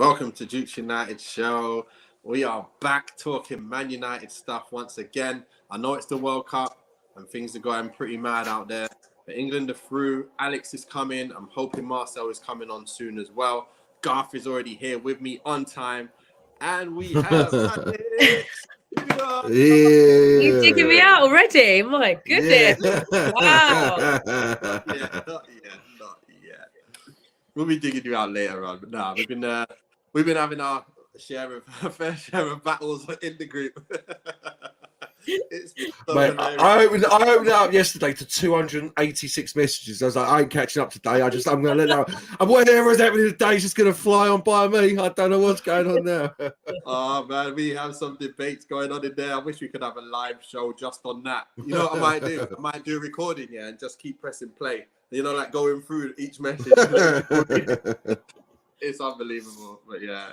Welcome to Duke's United Show. We are back talking Man United stuff once again. I know it's the World Cup and things are going pretty mad out there. But England are through. Alex is coming. I'm hoping Marcel is coming on soon as well. Garth is already here with me on time. And we have Alex. Yeah. You're digging me out already? My goodness. Yeah. Wow. Not yet. We'll be digging you out later on. But no, we've been having our fair share of battles in the group. It's so Mate, I opened it up yesterday to 286 messages. I was like, I ain't catching up today. I'm going to let that. And whatever is happening today is just going to fly on by me. I don't know what's going on now. Oh man, we have some debates going on in there. I wish we could have a live show just on that. You know what I might do? I might do a recording, yeah, and just keep pressing play. You know, like going through each message. It's unbelievable, but yeah,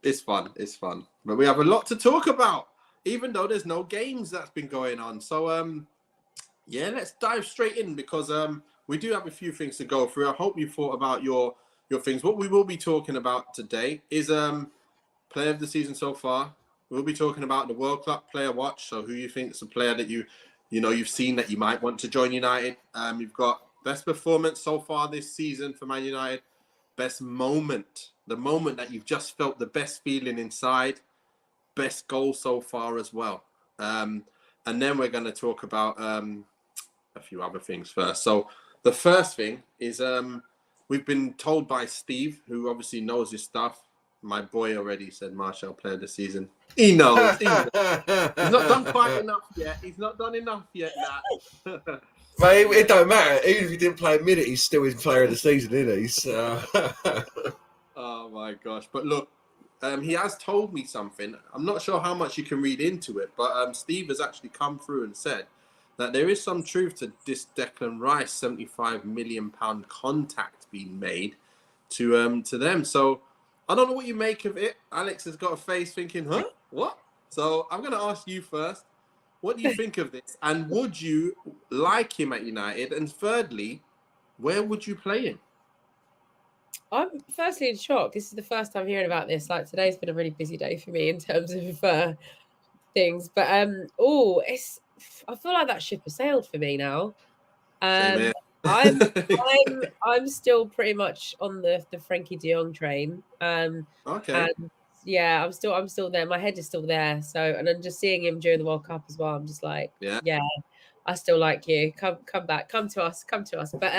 it's fun. It's fun. But we have a lot to talk about, even though there's no games that's been going on. So yeah, let's dive straight in because we do have a few things to go through. I hope you thought about your things. What we will be talking about today is player of the season so far. We'll be talking about the World Cup player watch. So who you think is a player that you've seen that you might want to join United. You've got best performance so far this season for Man United. Best moment, the moment that you've just felt the best feeling inside. Best goal so far as well. And then we're going to talk about a few other things first. So the first thing is we've been told by Steve, who obviously knows his stuff. My boy already said Martial player of the season. He knows. He's not done quite enough yet. He's not done enough yet, Nat. Mate, it don't matter. Even if he didn't play a minute, he's still his player of the season, isn't he? So... Oh my gosh. But look, he has told me something. I'm not sure how much you can read into it, but Steve has actually come through and said that there is some truth to this Declan Rice £75 million contact being made to them. So I don't know what you make of it. Alex has got a face thinking, huh? What? So I'm going to ask you first. What do you think of this? And would you like him at United? And thirdly, where would you play him? I'm firstly in shock. This is the first time hearing about this. Like today's been a really busy day for me in terms of things. But I feel like that ship has sailed for me now. I'm still pretty much on the Frankie de Jong train. Okay. And yeah, I'm still there. My head is still there. So, and I'm just seeing him during the World Cup as well. I'm just like, yeah, I still like you. Come back. Come to us. But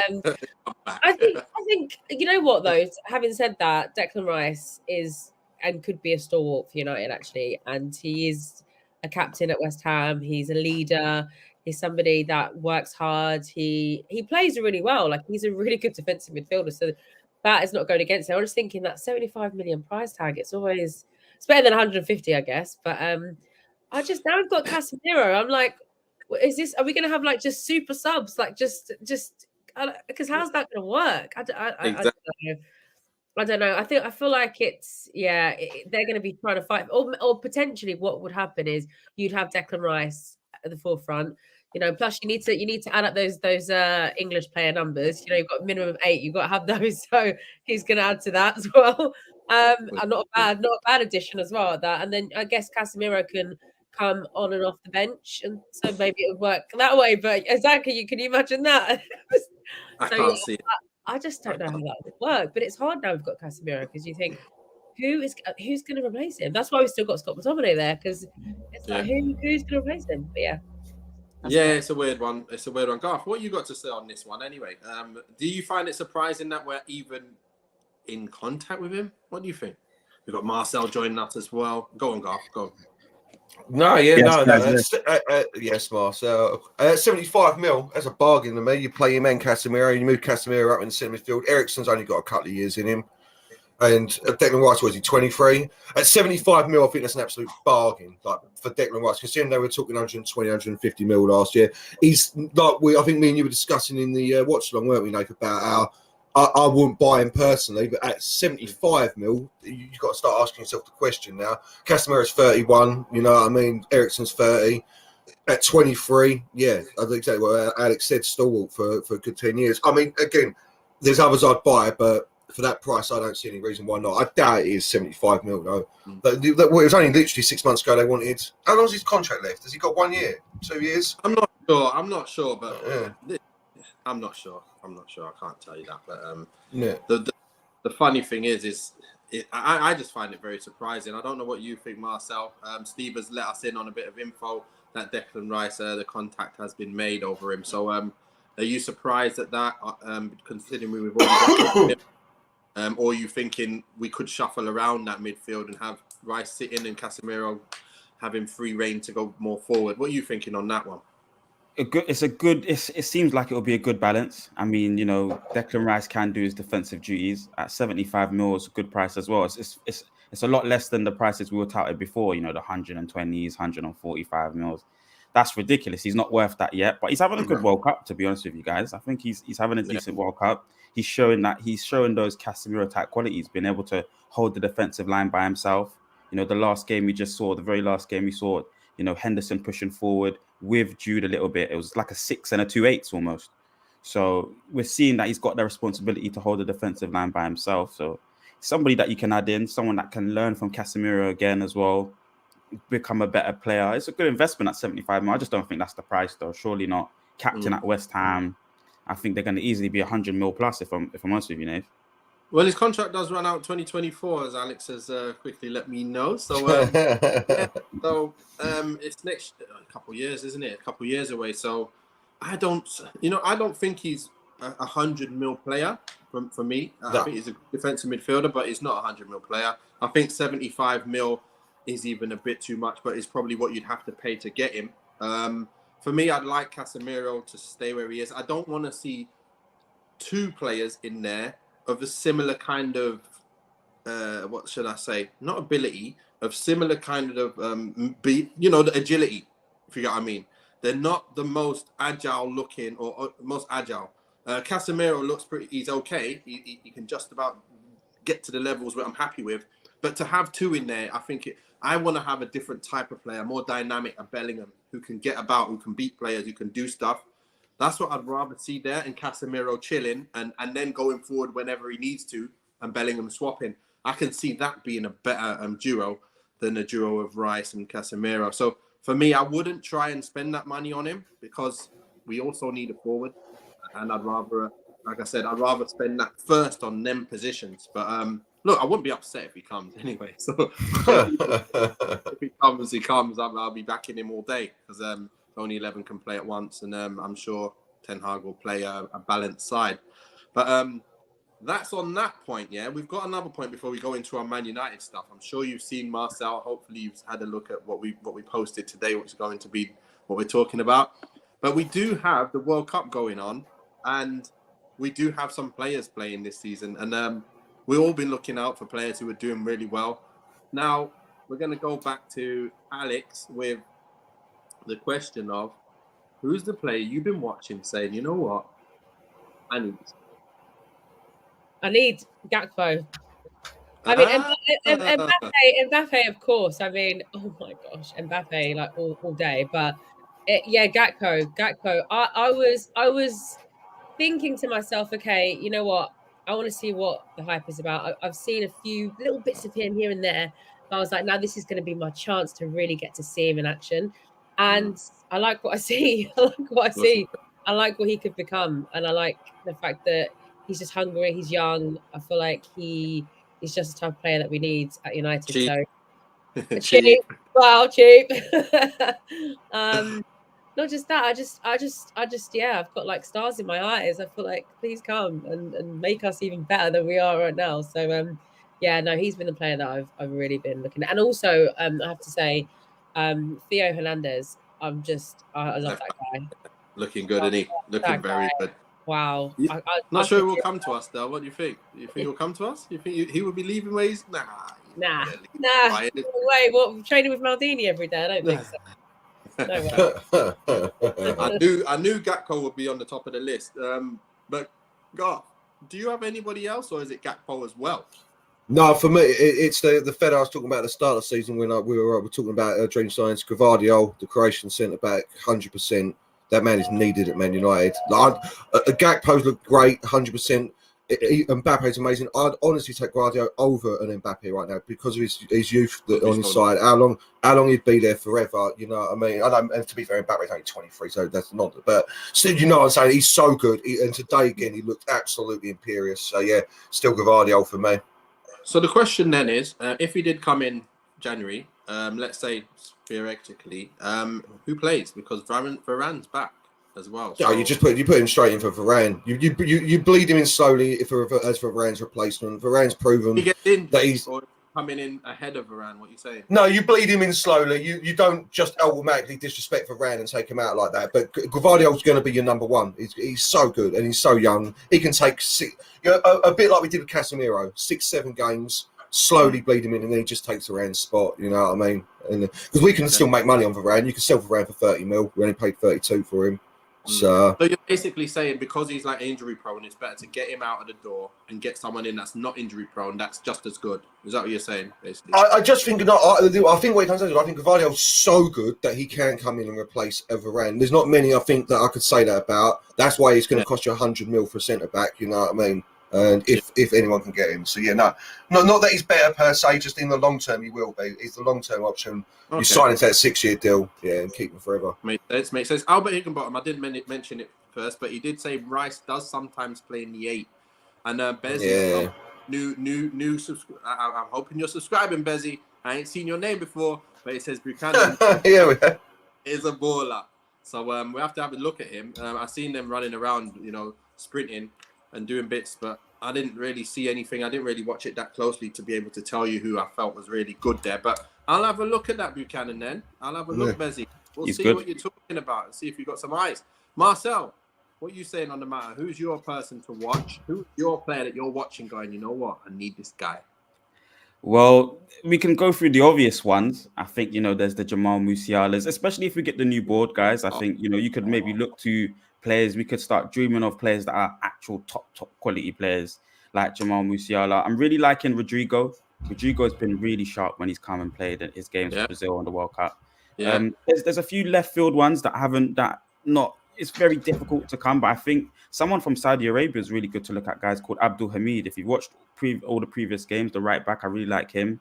I think you know what though. Having said that, Declan Rice is and could be a stalwart for United actually, and he is a captain at West Ham. He's a leader. He's somebody that works hard. He plays really well. Like he's a really good defensive midfielder. So that is not going against it. I was thinking that 75 million price tag. It's better than 150, I guess. But I just now I've got Casemiro. I'm like, are we going to have like just super subs? Like just because how's that going to work? I don't know. I feel like they're going to be trying to fight, or potentially what would happen is you'd have Declan Rice at the forefront. You know, plus you need to add up those English player numbers. You know, you've got minimum 8. You've got to have those. So he's going to add to that as well. And not a bad addition as well at that. And then I guess Casemiro can come on and off the bench, and so maybe it would work that way. But exactly, can you imagine that? I can't see it. I just don't know how that would work. But it's hard now we've got Casemiro because you think who's going to replace him? That's why we've still got Scott McTominay there because it's like who's going to replace him? But yeah. It's a weird one. Garth, what you got to say on this one anyway? Do you find it surprising that we're even in contact with him? What do you think? We've got Marcel joining us as well. Go on, Garth. Go. No, yes, Marcel. 75 mil, that's a bargain to me. You play him and Casemiro, you move Casemiro up in the centre midfield. Eriksen's only got a couple of years in him. And Declan Rice, was he 23? At 75 mil, I think that's an absolute bargain. Like for Declan Rice, considering they were talking 120, 150 mil last year. He's like I think me and you were discussing in the watch along, weren't we, Nate, about how I wouldn't buy him personally, but at 75 mil, you've got to start asking yourself the question now. Casemiro's 31, you know what I mean? Eriksen's 30. At 23, yeah, I think exactly what Alex said, stalwart for a good 10 years. I mean, again, there's others I'd buy, but for that price, I don't see any reason why not. I doubt it is 75 mil though. It was only literally 6 months ago they wanted. How long's his contract left? Has he got 1 year, 2 years? I'm not sure, but I'm not sure. I can't tell you that. But the funny thing is I just find it very surprising. I don't know what you think, Marcel. Steve has let us in on a bit of info that Declan Rice, the contact has been made over him. So are you surprised at that, considering we've already got or are you thinking we could shuffle around that midfield and have Rice sitting and Casemiro having free reign to go more forward? What are you thinking on that one? It seems like it will be a good balance. I mean, Declan Rice can do his defensive duties at 75 mil. Is a good price as well. It's a lot less than the prices we were touted before. The 120s, 145 mils. That's ridiculous. He's not worth that yet, but he's having a good World Cup. To be honest with you guys, I think he's having a decent World Cup. He's showing those Casemiro type qualities, being able to hold the defensive line by himself. The last game we just saw, the very last game we saw, Henderson pushing forward with Jude a little bit. It was like a 6 and a 2/8 almost. So we're seeing that he's got the responsibility to hold the defensive line by himself. So somebody that you can add in, someone that can learn from Casemiro again as well, become a better player. It's a good investment at 75 mil. I just don't think that's the price though. Surely not. Captain at West Ham. I think they're going to easily be 100 mil plus if I'm honest with you, Nave. Well, his contract does run out 2024, as Alex has quickly let me know. So, it's next a couple of years, isn't it? A couple of years away. So, I don't think he's a 100 mil player for me. I think he's a defensive midfielder, but he's not a 100 mil player. I think 75 mil is even a bit too much, but it's probably what you'd have to pay to get him. For me, I'd like Casemiro to stay where he is. I don't want to see two players in there of a similar kind of, what should I say? Not ability, of similar kind of, the agility, if you get what I mean. They're not the most agile looking or most agile. Casemiro looks he's okay. He can just about get to the levels where I'm happy with. But to have two in there, I want to have a different type of player, more dynamic, a Bellingham, who can get about, who can beat players, who can do stuff. That's what I'd rather see there, and Casemiro chilling and then going forward whenever he needs to, and Bellingham swapping. I can see that being a better duo than a duo of Rice and Casemiro. So for me, I wouldn't try and spend that money on him because we also need a forward. And I'd rather, like I said, I'd rather spend that first on them positions. But look, I wouldn't be upset if he comes anyway. So if he comes, I'll be backing him all day because only 11 can play at once, and I'm sure Ten Hag will play a balanced side. But that's on that point, yeah. We've got another point before we go into our Man United stuff. I'm sure you've seen, Marcel. Hopefully you've had a look at what we posted today, which is going to be what we're talking about. But we do have the World Cup going on, and we do have some players playing this season. And we've all been looking out for players who are doing really well. Now, we're going to go back to Alex with the question of who's the player you've been watching saying, you know what, I need Gakpo. I mean, Mbappe, of course. I mean, oh my gosh, Mbappe, like all day. But Gakpo. I was thinking to myself, okay, you know what? I want to see what the hype is about. I've seen a few little bits of him here and there. But I was like, now this is going to be my chance to really get to see him in action. And I like what I see. I like what he could become. And I like the fact that he's just hungry. He's young. I feel like he's just the type of player that we need at United. Cheap. So cheap. Wow, cheap. Not just that. I just, I've got like stars in my eyes. I feel like please come and make us even better than we are right now. So he's been the player that I've really been looking at. And also, I have to say, Theo Hernandez. I love that guy. Looking good, isn't he? Looking very good. Wow. Not sure he will come to us, though. What do you think? You think he'll come to us? You think he will be leaving ways? Nah. Wait, what? Training with Maldini every day? I don't think so. No way. I knew Gakpo would be on the top of the list. But God, do you have anybody else, or is it Gakpo as well? No, for me, it's the fella I was talking about at the start of the season when we were talking about dream science. Gvardiol, the Croatian centre back, 100%. That man is needed at Man United. Gakpo's looked great, 100%. Mbappe's amazing. I'd honestly take Guardiola over an Mbappe right now because of his youth on his side. How long he'd be there forever, you know what I mean? And to be fair, Mbappe's only 23, so that's not. But still, you know what I'm saying? He's so good. And today again, he looked absolutely imperious. So yeah, still Guardiola for me. So the question then is, if he did come in January, let's say theoretically, who plays? Because Varane's back as well. So. Yeah, you put him straight in for Varane. You bleed him in slowly as for Varane's replacement. Varane's proven he gets in that he's coming in ahead of Varane. What are you saying? No, you bleed him in slowly. You don't just automatically disrespect Varane and take him out like that. But Gvardiol's going to be your number one. He's so good and he's so young. He can take a bit like we did with Casemiro, 6-7 games. Slowly bleed him in, and then he just takes Varane's spot. You know what I mean? And because we can still make money on Varane, you can sell Varane for 30 mil. We only paid 32 for him. So you're basically saying because he's like injury prone, it's better to get him out of the door and get someone in that's not injury prone. That's just as good. Is that what you're saying? Basically, I just think I think what it comes down to, I think Gvardiol's so good that he can come in and replace Varane. There's not many I think that I could say that about. That's why it's going to cost you 100 mil for a centre back. You know what I mean? And if anyone can get him, so yeah, not that he's better per se. Just in the long term, he will be. He's the long term option. Okay. You sign into that 6-year deal, yeah, and keep him forever. Makes sense. Albert Higginbottom, I didn't mention it first, but he did say Rice does sometimes play in the 8. And Bezzy, new subscriber. I'm hoping you're subscribing, Bezzy. I ain't seen your name before, but it says Buchanan is a baller. So we have to have a look at him. I've seen them running around, sprinting and doing bits, but I didn't really see anything. I didn't really watch it that closely to be able to tell you who I felt was really good there. But I'll have a look at that Buchanan then. I'll have a look, Bezzy. We'll see good. What you're talking about and see if you've got some eyes. Marcel, what are you saying on the matter? Who's your person to watch? Who's your player that you're watching going, you know what? I need this guy. Well, we can go through the obvious ones. I think, there's the Jamal Musialas, especially if we get the new board, guys. I think, you could maybe look to players. We could start dreaming of players that are actual top quality players like Jamal Musiala. I'm really liking Rodrigo. Rodrigo's been really sharp when he's come and played his games for Brazil on the World Cup. Yeah. There's a few left field ones it's very difficult to come, but I think someone from Saudi Arabia is really good to look at, guys, called Abdul Hamid. If you've watched all the previous games, the right back, I really like him.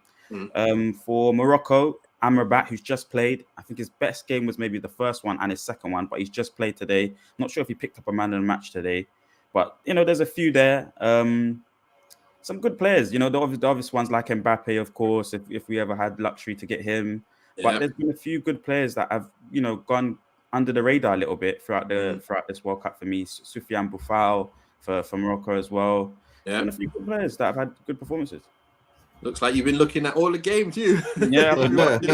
For Morocco, Amrabat, who's just played. I think his best game was maybe the first one and his second one, but he's just played today. Not sure if he picked up a man in the match today, but there's a few there. Some good players, the obvious ones like Mbappe, of course, if we ever had luxury to get him. But there's been a few good players that have, gone under the radar a little bit throughout this World Cup for me. Soufiane Boufal for Morocco as well. Yeah. And a few good players that have had good performances. Looks like you've been looking at all the games, you. Yeah. Everybody.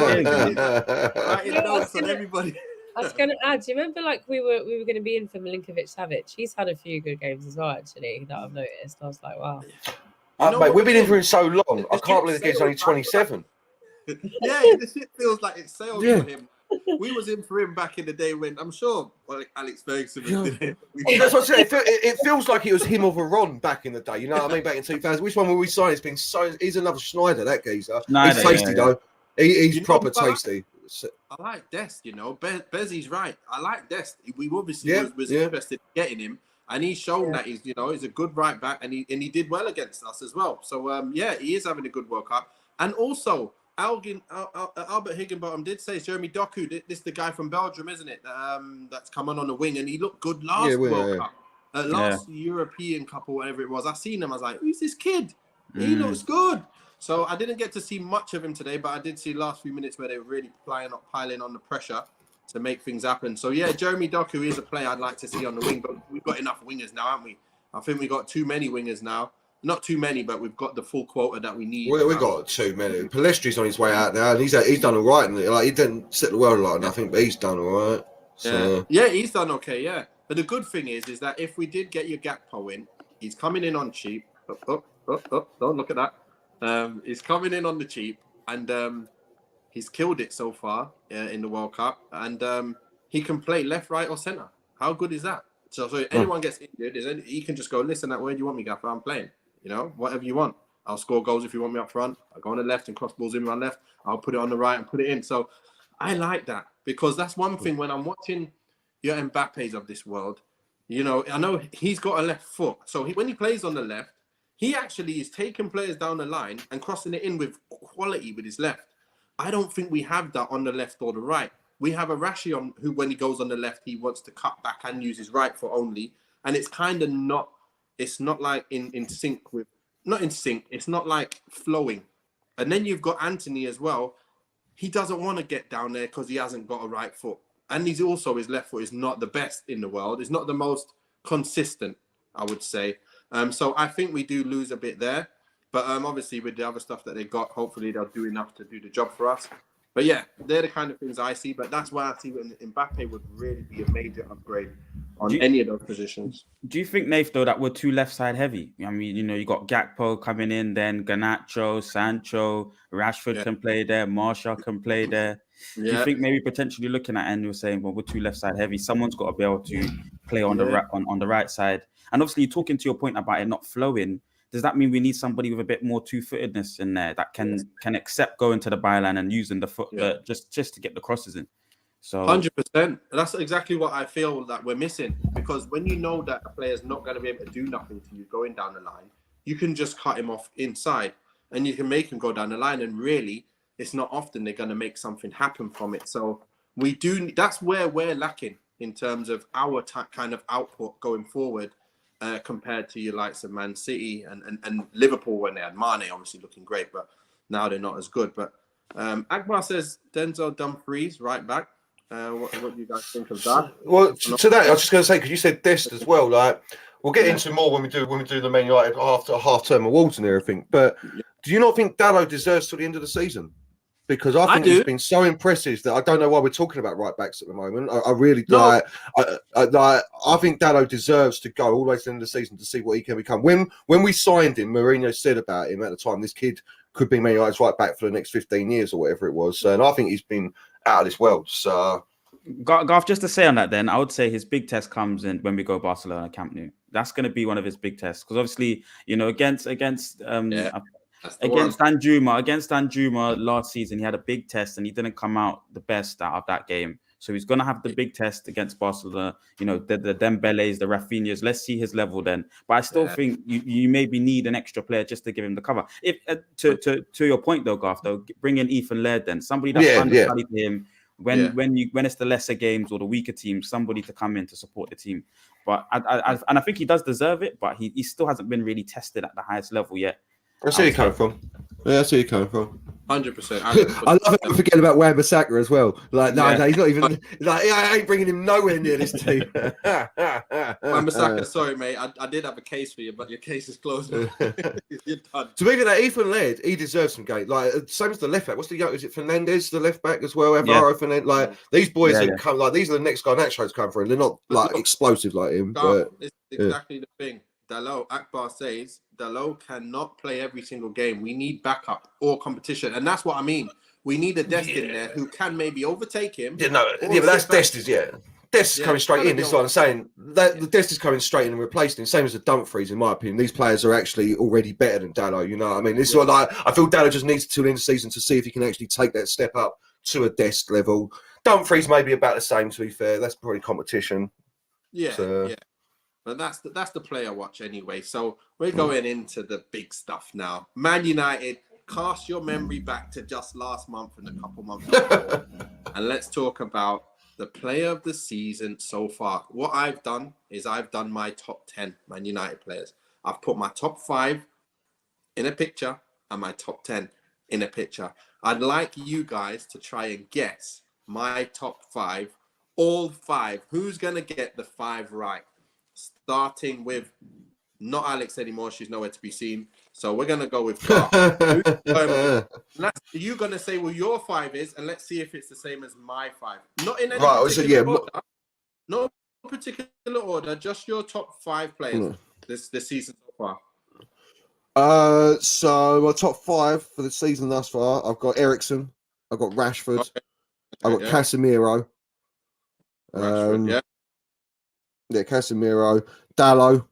I was going to add, do you remember we were going to be in for Milinkovic-Savic? He's had a few good games as well, actually, that I've noticed. I was like, wow. Mate, we've been in for him so long. I can't believe the game's only 27. Yeah, this shit feels like it sailed for him. We was in for him back in the day when I'm sure Alex Ferguson did it. That's what I'm saying. It feels like it was him or Ron back in the day. You know what I mean? Back in 2000. Which one were we signed? It's been so. He's another Schneider, that geezer. He's tasty though. He's proper tasty. I like Dest. Bezzy's right. I like Dest. We obviously was interested in getting him, and he's shown that he's he's a good right back, and he did well against us as well. So he is having a good World Cup, and also. Albert Higginbottom did say Jeremy Doku. This is the guy from Belgium, isn't it? That's come on the wing, and he looked good last World Cup, last European Cup or whatever it was. I seen him. I was like, who's this kid? He looks good. So I didn't get to see much of him today, but I did see last few minutes where they were really piling on the pressure to make things happen. So yeah, Jeremy Doku is a player I'd like to see on the wing, but we've got enough wingers now, haven't we? I think we got too many wingers now. Not too many, but we've got the full quota that we need. We've got too many. Palestri's on his way out now, and he's done all right. He didn't set the world alight, nothing, but he's done all right. So. Yeah, he's done okay, yeah. But the good thing is that if we did get your Gakpo in, he's coming in on cheap. Don't look at that. He's coming in on the cheap, and he's killed it so far in the World Cup. And he can play left, right, or centre. How good is that? So if anyone gets injured, he can just go, listen, where do you want me, Gaffer? I'm playing. Whatever you want. I'll score goals if you want me up front. I'll go on the left and cross balls in my left. I'll put it on the right and put it in. So I like that because that's one thing when I'm watching your Mbappes of this world, You know, I know he's got a left foot. So when he plays on the left, he actually is taking players down the line and crossing it in with quality with his left. I don't think we have that on the left or the right. We have a Rashi on who, when he goes on the left, he wants to cut back and use his right foot only. And it's kind of not, it's not like in sync with, not in sync, it's not like flowing. And then you've got Anthony as well. He doesn't want to get down there because he hasn't got a right foot. And he's also, his left foot is not the best in the world. It's not the most consistent, I would say. So I think we do lose a bit there. But obviously with the other stuff that they got, hopefully they'll do enough to do the job for us. But yeah, they're the kind of things I see. But that's why I see when Mbappe would really be a major upgrade on any of those positions. Do you think, Nath, though, that we're too left side heavy? I mean, you know, you got Gakpo coming in, then Garnacho, Sancho, Rashford can play there, Martial can play there. Do you think maybe potentially looking at, and you're saying, well, we're too left side heavy. Someone's got to be able to play on the on the right side. And obviously, you're talking to your point about it not flowing. Does that mean we need somebody with a bit more two-footedness in there that can accept going to the byline and using the foot just to get the crosses in? So 100%. That's exactly what I feel that we're missing. Because when you know that a player's not going to be able to do nothing to you going down the line, you can just cut him off inside and you can make him go down the line. And really, it's not often they're going to make something happen from it. So we do. That's where we're lacking in terms of our kind of output going forward. Compared to your likes of Man City and Liverpool when they had Mane, obviously looking great, but now they're not as good. But Akbar says Denzel Dumfries, right back. What do you guys think of that? Well, to that, I was just going to say, because you said Dest as well. Like, we'll get into more when we do the Man United after half-term awards and everything. But do you not think Dalot deserves till the end of the season? Because I think he's been so impressive that I don't know why we're talking about right backs at the moment. I really like. I think Dalot deserves to go all the way to the end of the season to see what he can become. When we signed him, Mourinho said about him at the time, this kid could be Man United's right back for the next 15 years or whatever it was. And I think he's been out of this world. So, Garth, just to say on that, then I would say his big test comes in when we go Barcelona Camp Nou. That's going to be one of his big tests because obviously, you know, against Danjuma last season, he had a big test and he didn't come out the best out of that game. So he's going to have the big test against Barcelona, you know, the Dembeles, the Rafinhas. Let's see his level then. But I still think you maybe need an extra player just to give him the cover. If to your point though, Garth, though, bring in Ethan Laird then, somebody that's understudied him when it's the lesser games or the weaker teams, somebody to come in to support the team. But I think he does deserve it, but he still hasn't been really tested at the highest level yet. That's where you're coming from. Yeah, that's where you're coming from. 100%. I love it. Forget about Wan-Bissaka as well. Like, no, he's not even. Like, I ain't bringing him nowhere near this team. Wan-Bissaka, sorry, mate. I did have a case for you, but your case is closed. You're done. To me, that Ethan Laird, he deserves some game. Like, same as the left back. What's the is it Fernandez, the left back as well? Alvaro Fernandez. Like, these boys that come. Like, these are the next Garnacho's come through. They're not like explosive like him. But it's exactly the thing. Dalot, Akbar says, Dalot cannot play every single game. We need backup or competition. And that's what I mean. We need a Dest in there who can maybe overtake him. But that's Dest is, Dest is coming straight in. This is what I'm saying. The Dest is coming straight in and replacing him. Same as the Dumfries, in my opinion. These players are actually already better than Dalot, you know what I mean? This is what I feel Dalot just needs to end the season to see if he can actually take that step up to a Dest level. Dumfries may be about the same, to be fair. That's probably competition. Yeah. But that's the player watch anyway. So we're going into the big stuff now. Man United, cast your memory back to just last month and a couple months before. And let's talk about the player of the season so far. What I've done is I've done my top 10 Man United players. I've put my top 5 in a picture and my top 10 in a picture. I'd like you guys to try and guess my top 5, all 5. Who's going to get the 5 right? Starting with not Alex anymore. She's nowhere to be seen. So we're going to go with Clark. You're going to say what your 5 is, and let's see if it's the same as my 5. Not in any particular order. No particular order, just your top 5 players this season so far. So my top 5 for the season thus far, I've got Eriksen, I've got Rashford, I've got Casemiro. Rashford, Casemiro, Dalot,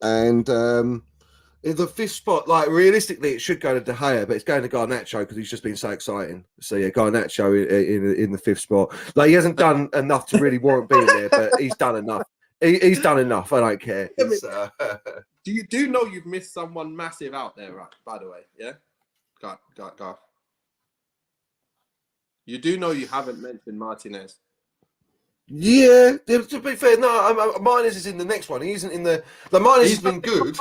and in the 5th spot, like realistically, it should go to De Gea, but it's going to Garnacho because he's just been so exciting. So Garnacho in the 5th spot. Like he hasn't done enough to really warrant being there, but he's done enough. He's done enough. I don't care. Do you know you've missed someone massive out there, right? By the way, yeah. Go. You do know you haven't mentioned Martinez. Yeah, to be fair, no, Martinez is in the next one. He isn't in the Martinez has been good.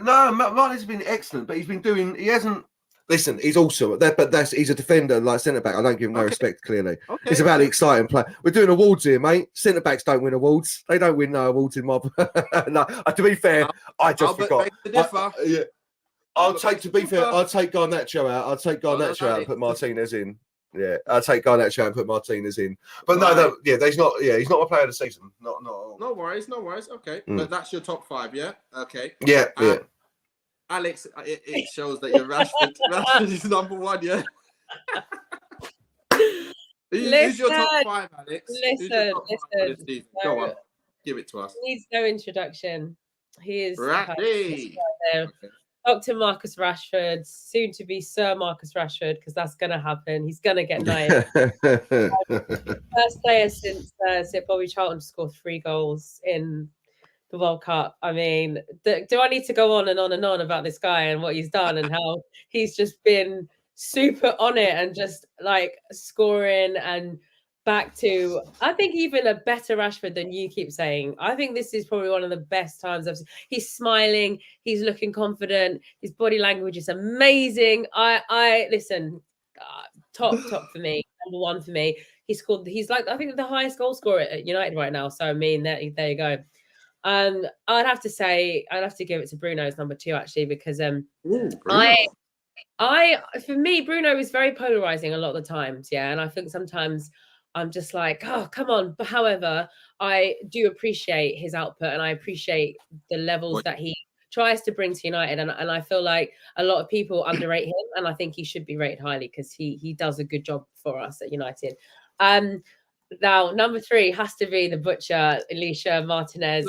No, Martinez has been excellent, but he hasn't. Listen, he's also but he's a defender like centre back. I don't give him no respect. Clearly, it's about the exciting play. We're doing awards here, mate. Centre backs don't win awards. They don't win no awards in mob. No, to be fair, I just forgot. I'll take Garnacho out. I'll take Garnacho out and put Martinez in. Yeah, I'll take Garnacho and put Martinez in. But he's not my player of the season. Not No worries. Okay, but that's your top 5, yeah. Okay. Yeah. Alex, it shows that you're Rashford is number 1, yeah. Who's your top 5, Alex? Listen. Go on, give it to us. Needs no introduction. He is okay. Dr. Marcus Rashford, soon to be Sir Marcus Rashford, because that's going to happen. He's going to get knighted. First player since Bobby Charlton to score 3 goals in the World Cup. I mean, do I need to go on and on and on about this guy and what he's done and how he's just been super on it and just like scoring and back to, I think, even a better Rashford than you keep saying. I think this is probably one of the best times I've seen. He's smiling, he's looking confident, his body language is amazing. I listen, top for me, number 1 for me. He's like, I think, the highest goal scorer at United right now. So I mean, there you go. I'd have to give it to Bruno as number 2 actually, because for me, Bruno is very polarizing a lot of the times, yeah, and I think sometimes I'm just like, oh, come on. But however, I do appreciate his output and I appreciate the levels that he tries to bring to United, and I feel like a lot of people underrate him, and I think he should be rated highly because he does a good job for us at United. Now, number 3 has to be the butcher, Elisha Martinez.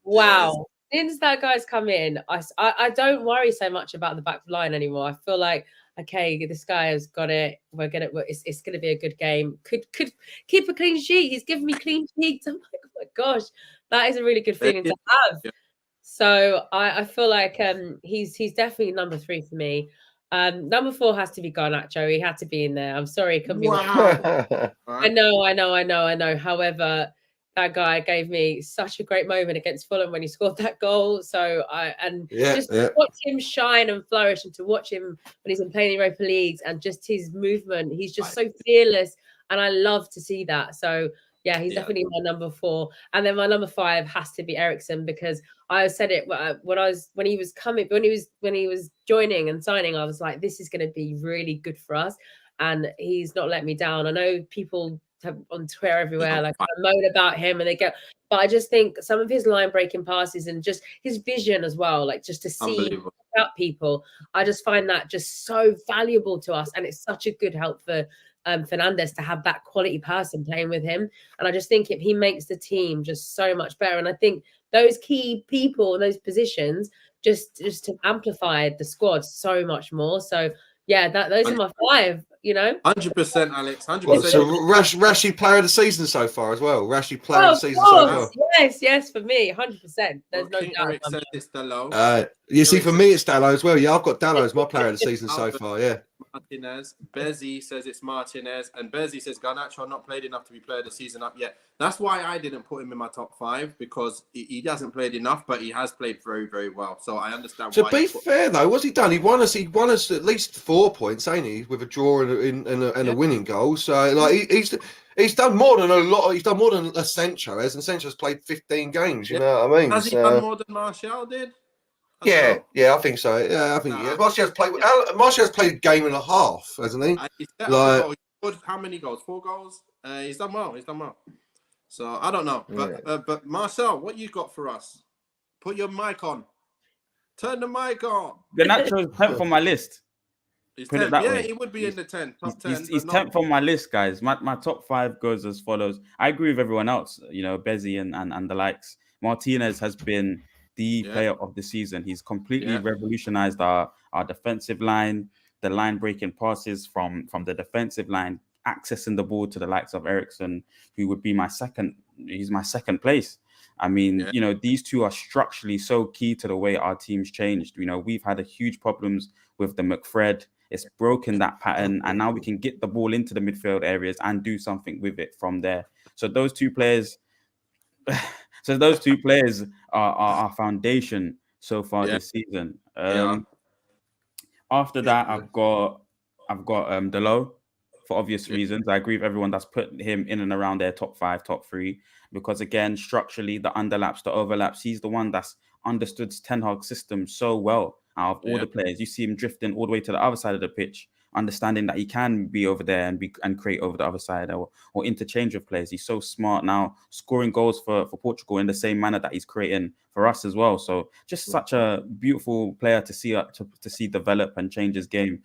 Wow. Since that guy's come in, I don't worry so much about the back line anymore. I feel like, okay, this guy has got it. It's gonna be a good game. Could keep a clean sheet. He's given me clean sheets. I'm like, oh my gosh, that is a really good feeling to have. Yeah. So I feel like he's definitely number 3 for me. Number 4 has to be Garnacho. He had to be in there. I'm sorry, couldn't be. Wow. I know. However, that guy gave me such a great moment against Fulham when he scored that goal. So to watch him shine and flourish, and to watch him when he's playing the Europa Leagues and just his movement, he's just so fearless, and I love to see that. So yeah, he's definitely my number 4. And then my number 5 has to be Eriksen, because I said it when he was joining and signing, I was like, this is going to be really good for us, and he's not let me down. I know people on Twitter everywhere like moan about him and but I just think some of his line breaking passes and just his vision as well, like just to see out people, I just find that just so valuable to us, and it's such a good help for Fernandes to have that quality person playing with him. And I just think he makes the team just so much better, and I think those key people in those positions just to amplify the squad so much more. So yeah, those are my 5, 100%, Alex. 100%. So Rashi player of the season so far as well. Rashi player of the season so far. Yes, for me, 100%. There's no doubt. It's Dalot. You see, for me, it's Dalot as well. Yeah, I've got Dalot as my player of the season so far. Yeah. Martinez. Bezzy says it's Martinez, and Bezzy says Garnacho not played enough to be player of the season up yet. That's why I didn't put him in my top 5, because he hasn't played enough, but he has played very, very well. So I understand. To be fair though, what's he done? He won us at least 4 points, ain't he? With a draw and a winning goal. So like he's done more than a lot. He's done more than Sancho has, and Sancho's played 15 games. You know what I mean? Has he done more than Martial did? Yeah, I think so. Yeah, I think Martial's played a game and a half, hasn't he? How many goals? 4 goals. He's done well. So I don't know, but Marcel, what you got for us? Put your mic on. Turn the mic on. Garnacho's 10th on my list. Put it that way. He would be in the 10, top 10. He's 10th on my list, guys. My top 5 goes as follows. I agree with everyone else. Bezzy and the likes. Martinez has been the player of the season. He's completely revolutionized our defensive line, the line breaking passes from the defensive line accessing the ball to the likes of Eriksen, who would be he's my second place. I mean, you know, these two are structurally so key to the way our team's changed. You know, we've had a huge problems with the McFred. It's broken that pattern, and now we can get the ball into the midfield areas and do something with it from there. So those two players, are our foundation so far this season. After that, I've got Dalot for obvious reasons. I agree with everyone that's put him in and around their top 5, top 3, because again, structurally, the underlaps, the overlaps, he's the one that's understood Ten Hag's system so well out of all the players. You see him drifting all the way to the other side of the pitch, understanding that he can be over there and create over the other side or interchange with players. He's so smart now, scoring goals for Portugal in the same manner that he's creating for us as well. So just such a beautiful player to see develop and change his game.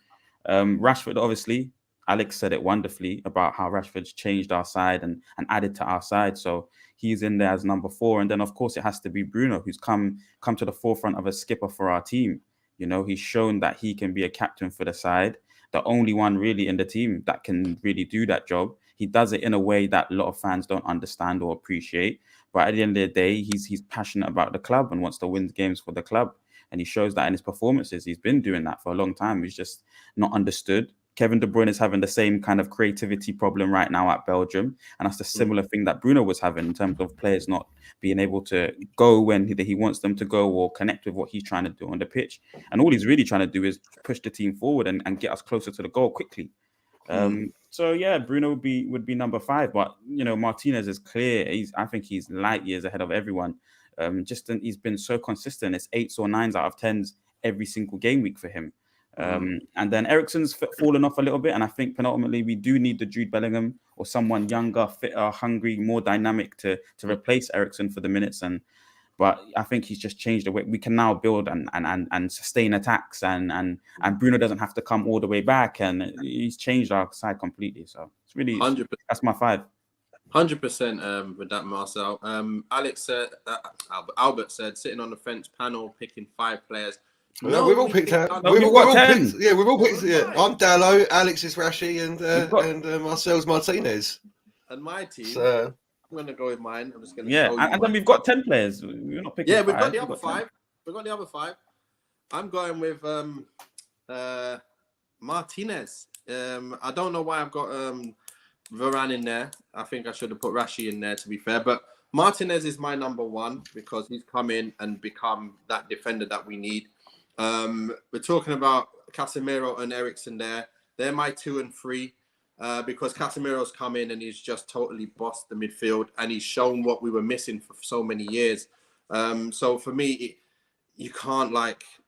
Rashford, obviously, Alex said it wonderfully about how Rashford's changed our side and added to our side. So he's in there as number 4. And then, of course, it has to be Bruno, who's come to the forefront of a skipper for our team. You know, he's shown that he can be a captain for the side, the only one really in the team that can really do that job. He does it in a way that a lot of fans don't understand or appreciate. But at the end of the day, he's passionate about the club and wants to win games for the club. And he shows that in his performances. He's been doing that for a long time. He's just not understood. Kevin De Bruyne is having the same kind of creativity problem right now at Belgium. And that's the similar thing that Bruno was having in terms of players not being able to go when he wants them to go or connect with what he's trying to do on the pitch. And all he's really trying to do is push the team forward and get us closer to the goal quickly. So yeah, Bruno would be number 5. But, you know, Martinez is clear. I think he's light years ahead of everyone. He's been so consistent. It's 8s or 9s out of 10s every single game week for him. And then Eriksen's fallen off a little bit, and I think penultimately we do need the Jude Bellingham or someone younger, fitter, hungry, more dynamic to replace Eriksen for the minutes. But I think he's just changed the way we can now build and sustain attacks, and Bruno doesn't have to come all the way back, and he's changed our side completely. So it's really 100%. That's my 5. 100% with that, Marcel. Alex said, Albert said, sitting on the fence panel, picking 5 players. No, we've all picked out. We've all picked. Yeah, we've all picked. Yeah, I'm Dalot, Alex is Rashi, and Marcel's Martinez. And my team. So, I'm going to go with mine. I'm just going to. Yeah, and then we've got 10 players. We're not picking. Yeah, we've got the other 5. We've got the other 5. I'm going with Martinez. I don't know why I've got Varane in there. I think I should have put Rashi in there, to be fair, but Martinez is my number 1 because he's come in and become that defender that we need. We're talking about Casemiro and Eriksen there. They're my 2 and 3 because Casemiro's come in and he's just totally bossed the midfield and he's shown what we were missing for so many years. So for me, you can't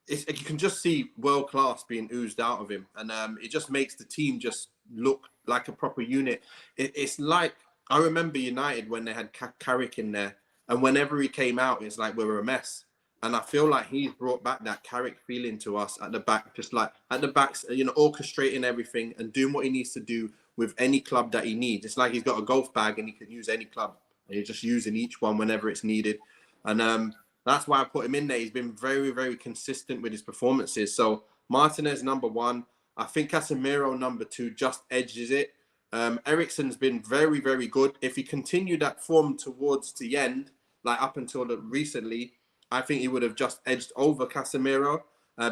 you can just see world class being oozed out of him, and it just makes the team just look like a proper unit. It's like I remember United when they had Carrick in there, and whenever he came out, it's like we were a mess. And I feel like he's brought back that Carrick feeling to us at the back, just like at the backs, you know, orchestrating everything and doing what he needs to do with any club that he needs. It's like he's got a golf bag and he can use any club. And he's just using each one whenever it's needed. And that's why I put him in there. He's been very, very consistent with his performances. So Martinez, number 1. I think Casemiro, number 2, just edges it. Eriksen's been very, very good. If he continued that form towards the end, like up until recently, I think he would have just edged over Casemiro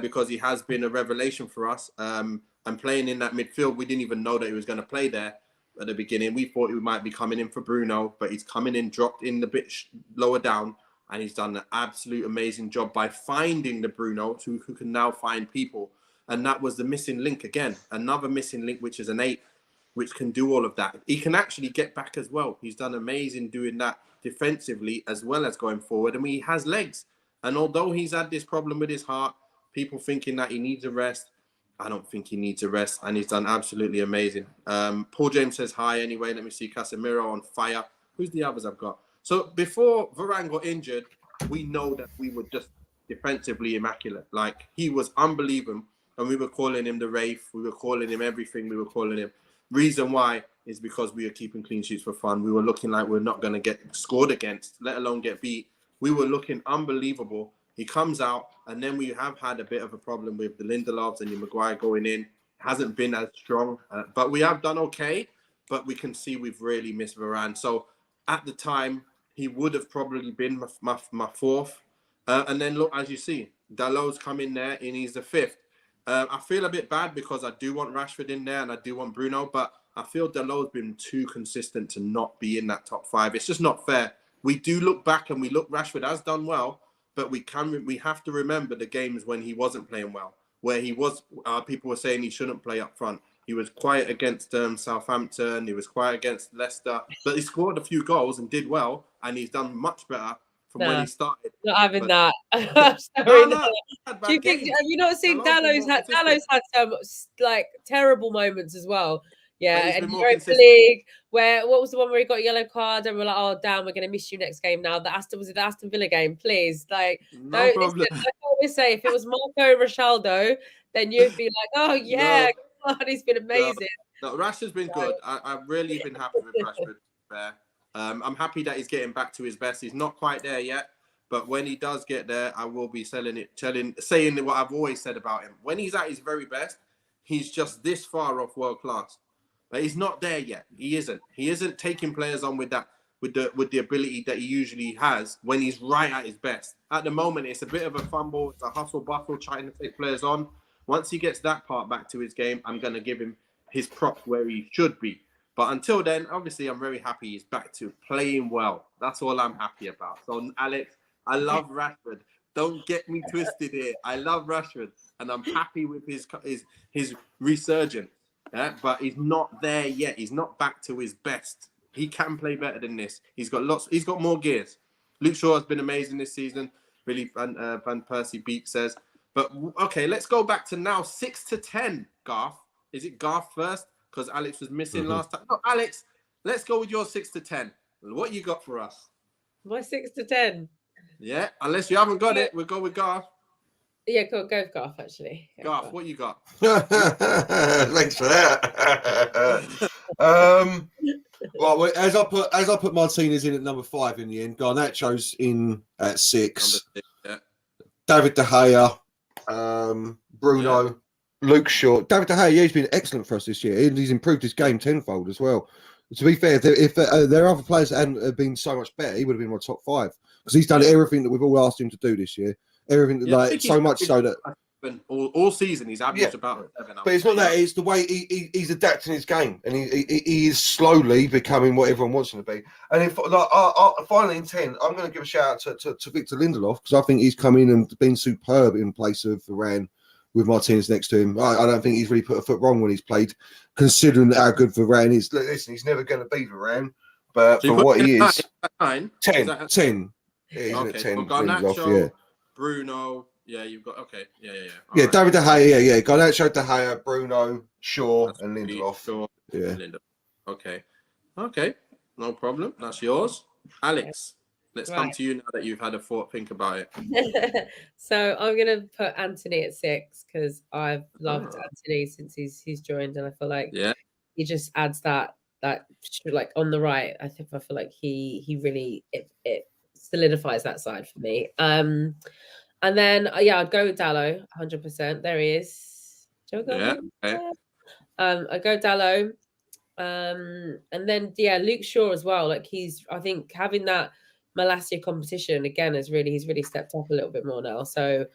because he has been a revelation for us. And playing in that midfield, we didn't even know that he was going to play there at the beginning. We thought he might be coming in for Bruno, but he's coming in, dropped in the bit lower down, and he's done an absolute amazing job by finding the Bruno who can now find people. And that was the missing link again. Another missing link, which is an 8, which can do all of that. He can actually get back as well. He's done amazing doing that defensively as well as going forward. I mean, he has legs. And although he's had this problem with his heart, people thinking that he needs a rest, I don't think he needs a rest. And he's done absolutely amazing. Paul James says hi anyway. Let me see. Casemiro on fire. Who's the others I've got? So before Varane got injured, we know that we were just defensively immaculate. Like, he was unbelievable. And we were calling him the Wraith. We were calling him everything. We were calling him. Reason why is because we were keeping clean sheets for fun. We were looking like we're not going to get scored against, let alone get beat. We were looking unbelievable. He comes out, and then we have had a bit of a problem with the Lindelofs and the Maguire going in. Hasn't been as strong, but we have done okay. but we can see we've really missed Varane. So at the time, he would have probably been my fourth. And then look, as you see, Dalot's come in there and he's the fifth. I feel a bit bad because I do want Rashford in there and I do want Bruno, but I feel Dalot's been too consistent to not be in that top 5. It's just not fair. We do look back and we look, Rashford has done well, but we have to remember the games when he wasn't playing well, where he was, people were saying he shouldn't play up front. He was quiet against Southampton. He was quiet against Leicester, but he scored a few goals and did well, and he's done much better from when he started. Not having that. I'm sorry. No. Do you think? Have you not seen Dalot's had some like terrible moments as well? Yeah, and Europa League, what was the one where he got a yellow card and we're like, oh damn, we're gonna miss you next game now. Was it the Aston Villa game? Please, like, no problem. I always say, if it was Marco Ricciardo, then you'd be like, oh yeah, God, he's been amazing. No, Rashford's been good. I've really been happy with Rashford. I'm happy that he's getting back to his best. He's not quite there yet, but when he does get there, I will be saying what I've always said about him. When he's at his very best, he's just this far off world class. But he's not there yet. He isn't. He isn't taking players on with the ability that he usually has when he's right at his best. At the moment, it's a bit of a fumble. It's a hustle bustle trying to take players on. Once he gets that part back to his game, I'm going to give him his props where he should be. But until then, obviously, I'm very happy he's back to playing well. That's all I'm happy about. So, Alex, I love Rashford. Don't get me twisted here. I love Rashford, and I'm happy with his resurgence. Yeah, but he's not there yet. He's not back to his best. He can play better than this. He's got more gears. Luke Shaw has been amazing this season. Really, Van Persie beat says. But okay, let's go back to now 6 to 10. Garth, is it Garth first? Because Alex was missing last time. No, Alex, let's go with your 6 to 10. What you got for us? My 6 to 10. Yeah, unless you haven't got it, we'll go with Garth. Yeah, go with Garth, actually. Garth, what you got? Thanks for that. Well, as I put Martinez in at number 5 in the end, Garnacho's in at 6. Yeah. David De Gea, Bruno, Luke Shaw. David De Gea, he's been excellent for us this year. He's improved his game tenfold as well. To be fair, if there are other players that hadn't been so much better, he would have been in my top 5 because he's done everything that we've all asked him to do this year. Everything so much so that all season he's averaged about 7. But it's not that; it's the way he's adapting his game, and he is slowly becoming what everyone wants him to be. And if finally in 10, I'm going to give a shout out to Victor Lindelof because I think he's come in and been superb in place of Varane with Martinez next to him. I don't think he's really put a foot wrong when he's played, considering how good Varane is. Listen, he's never going to beat Varane, but for what he is, 10. Yeah, he's at 10. Lindelof, Bruno, you've got yeah. Yeah, right. David De Gea, Garnacho, De Gea, Bruno, Shaw, and Lindelof. Shaw, Lindelof. Okay, no problem. That's yours, Alex. Let's come to you now that you've had a think about it. So I'm gonna put Anthony at 6 because I've loved Anthony since he's joined, and I feel like he just adds that like on the right. I feel like he really it solidifies that side for me. And then I'd go with Dalot 100%. There he is. I go Dalot. And then Luke Shaw as well. Like I think having that Malacia competition again he's really stepped up a little bit more now. So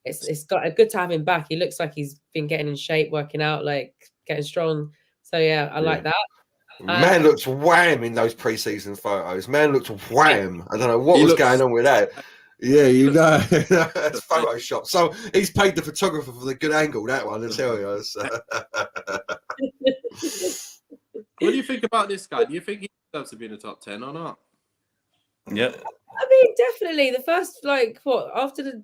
it's got a good to have him back. He looks like he's been getting in shape, working out, like getting strong. So I like that. Man looked wham in those pre-season photos. Man looked wham. I don't know what was going on with that. Yeah, it's Photoshop. So he's paid the photographer for the good angle, that one, I tell you. So. What do you think about this guy? Do you think he deserves to be in the top 10 or not? Yeah. I mean, definitely. The first, after the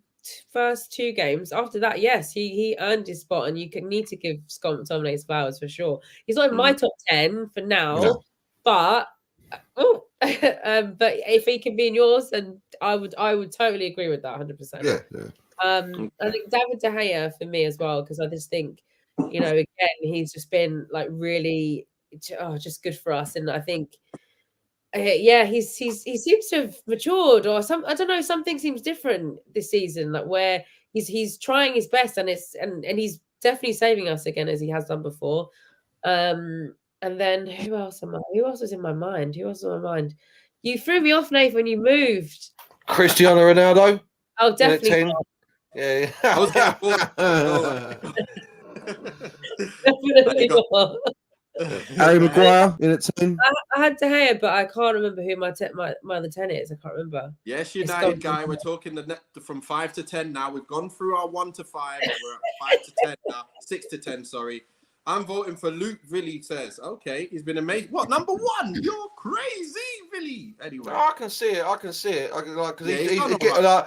first 2 games, after that, yes, he earned his spot, and you need to give Scott McTominay his flowers for sure. He's not in my top 10 for now, but if he can be in yours, then I would totally agree with that 100%. Yeah. I think David De Gea for me as well, because I just think, again, he's just been like really just good for us, and I think he seems to have matured, or I don't know, something seems different this season, like where he's trying his best, and he's definitely saving us again as he has done before. And then who else was in my mind? You threw me off, Nathan, when you moved. Cristiano Ronaldo. Oh, definitely not. Yeah. I was getting Definitely not. Harry Maguire in at 10. I had De Gea, but I can't remember who my other 10 is. I can't remember. Yes, United guy. We're talking the net from 5 to 10 now. We've gone through our 1 to 5. We're at 5 to 10 now. 6 to 10, sorry. I'm voting for Luke Villy says. Okay, he's been amazing. What, number 1? You're crazy, Villy. Anyway. I can see it. Because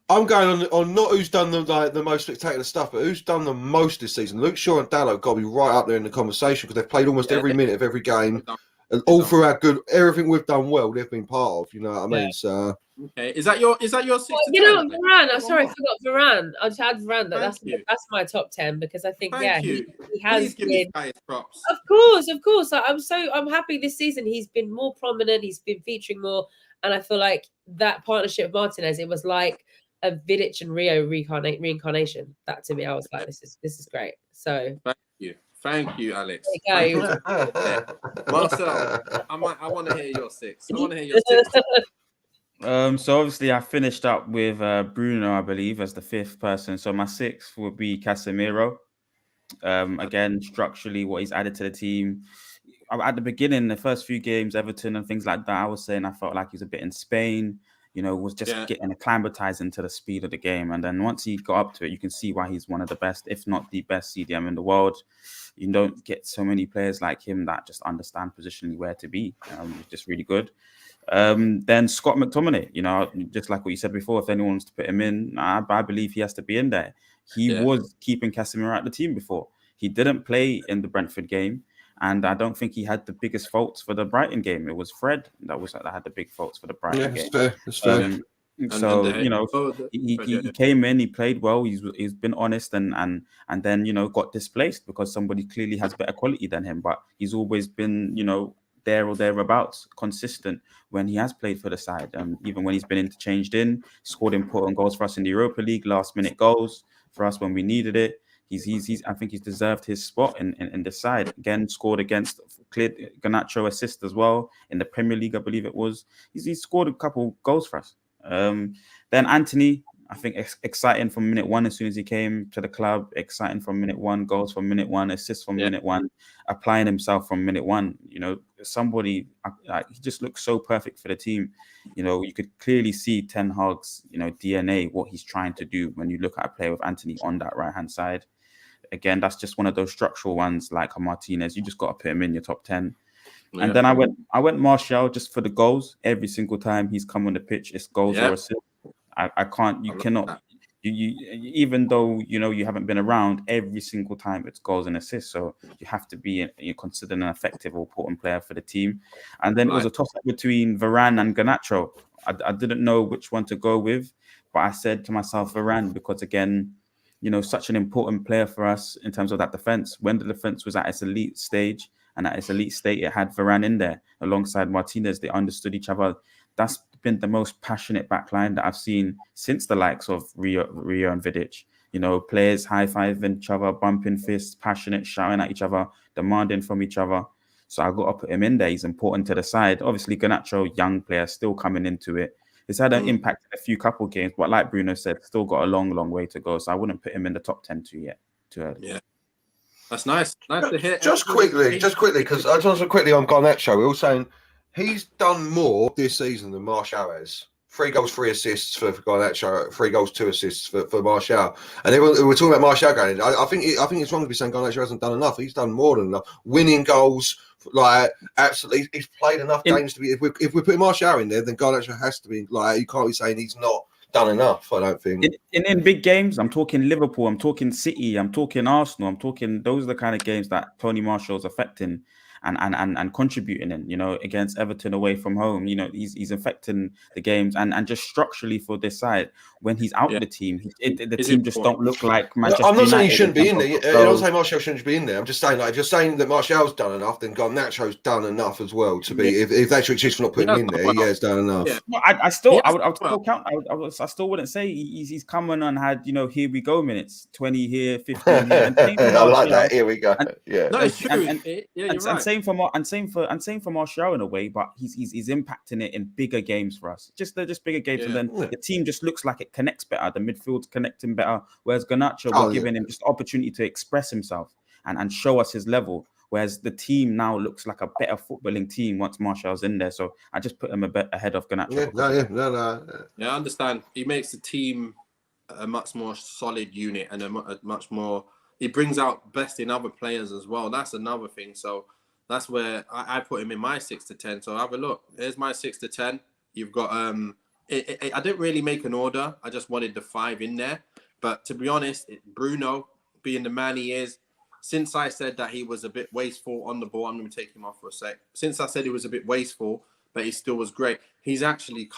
I'm going on not who's done the most spectacular stuff, but who's done the most this season. Luke Shaw and Dalot got to be right up there in the conversation because they've played almost every minute of every game. And all through our everything we've done well, they've been part of. You know what I mean? So okay, is that your 6 to 10? You know, Varane. I'm sorry, I forgot Varane. I'll just add Varane. That's my top 10 because I think he has been. Props. Of course. I'm happy this season. He's been more prominent. He's been featuring more, and I feel like that partnership with Martinez, it was like a Vidic and Rio reincarnation. That to me, I was like, this is great. So Thank you, Alex. There you go. Marcel, I want to hear your 6. So obviously I finished up with Bruno, I believe, as the 5th person. So my 6th would be Casemiro. Again, structurally, what he's added to the team. At the beginning, the first few games, Everton and things like that, I was saying I felt like he was a bit in Spain. You know, was just getting acclimatized into the speed of the game. And then once he got up to it, you can see why he's one of the best, if not the best CDM in the world. You don't get so many players like him that just understand positionally where to be. He's just really good. Then Scott McTominay, you know, just like what you said before, if anyone wants to put him in, I believe he has to be in there. He was keeping Casemiro at the team before. He didn't play in the Brentford game. And I don't think he had the biggest faults for the Brighton game. It was Fred that had the big faults for the Brighton game. That's fair. So you know, he came in, he played well. He's been honest, and then you know got displaced because somebody clearly has better quality than him. But he's always been there or thereabouts, consistent when he has played for the side. Even when he's been interchanged in, scored important goals for us in the Europa League, last minute goals for us when we needed it. I think he's deserved his spot in the side. Again, scored against, cleared Garnacho assist as well in the Premier League, I believe it was. He's scored a couple goals for us. Then Anthony, I think exciting from minute 1 as soon as he came to the club. Exciting from minute 1, goals from minute 1, assists from minute 1, applying himself from minute 1. You know, somebody he just looks so perfect for the team. You know, you could clearly see Ten Hag's DNA, what he's trying to do when you look at a player with Anthony on that right hand side. Again, that's just one of those structural ones like a Martinez. You just got to put him in your top 10. Yeah. And then I went Martial just for the goals. Every single time he's come on the pitch, it's goals or assists. I can't. You cannot. You even though you haven't been around, every single time it's goals and assists. So you have to be considered an effective or important player for the team. And then it was a toss up between Varane and Garnacho. I didn't know which one to go with, but I said to myself Varane because again, such an important player for us in terms of that defense. When the defense was at its elite stage and at its elite state, it had Varane in there alongside Martinez. They understood each other. That's been the most passionate backline that I've seen since the likes of Rio and Vidic. Players high-fiving each other, bumping fists, passionate, shouting at each other, demanding from each other. So I got to put him in there. He's important to the side. Obviously, Garnacho, young player, still coming into it. It's had an impact in a few couple games, but like Bruno said, still got a long, long way to go. So I wouldn't put him in the top 10 too early. Yeah, that's nice. Nice to hear. Just quickly, because I just want to quickly on Garnacho. We're all saying he's done more this season than Martial has. 3 goals, 3 assists for Garnacho. 3 goals, 2 assists for Martial. And we're talking about Martial going. I think it's wrong to be saying Garnacho hasn't done enough. He's done more than enough. Winning goals. Absolutely, he's played enough games to be. If we're putting Martial in there, then Garnacho has to be. You can't be saying he's not done enough. I don't think. In big games, I'm talking Liverpool, I'm talking City, I'm talking Arsenal, I'm talking. Those are the kind of games that Tony Martial's affecting and contributing in. Against Everton away from home, he's affecting the games and just structurally for this side. When he's out of the team, the team just don't look like Manchester I'm not United. saying he shouldn't be in there. I'm not saying Martial shouldn't be in there. I'm just saying, if you're saying that Martial's done enough, then Garnacho's done enough as well to be. If that's your excuse for not putting him in there, he has done enough. Yeah. Well, I still count. I still wouldn't say he's come on and had here we go minutes, 20 here, 15 here. And I like that. Here we go. No, it's true. And same for Martial in a way, but he's impacting it in bigger games for us. They're just bigger games, and then the team just looks like it connects better. The midfield's connecting better, whereas Garnacho, we're giving him just opportunity to express himself and show us his level. Whereas the team now looks like a better footballing team once Martial's in there. So I just put him a bit ahead of Garnacho. Yeah, I understand. He makes the team a much more solid unit and a much more. He brings out best in other players as well. That's another thing. So that's where I put him in my 6 to 10. So have a look. Here's my 6 to 10. You've got I didn't really make an order. I just wanted the 5 in there. But to be honest, Bruno, being the man he is, since I said that he was a bit wasteful on the ball, I'm going to take him off for a sec. Since I said he was a bit wasteful, but he still was great, he's actually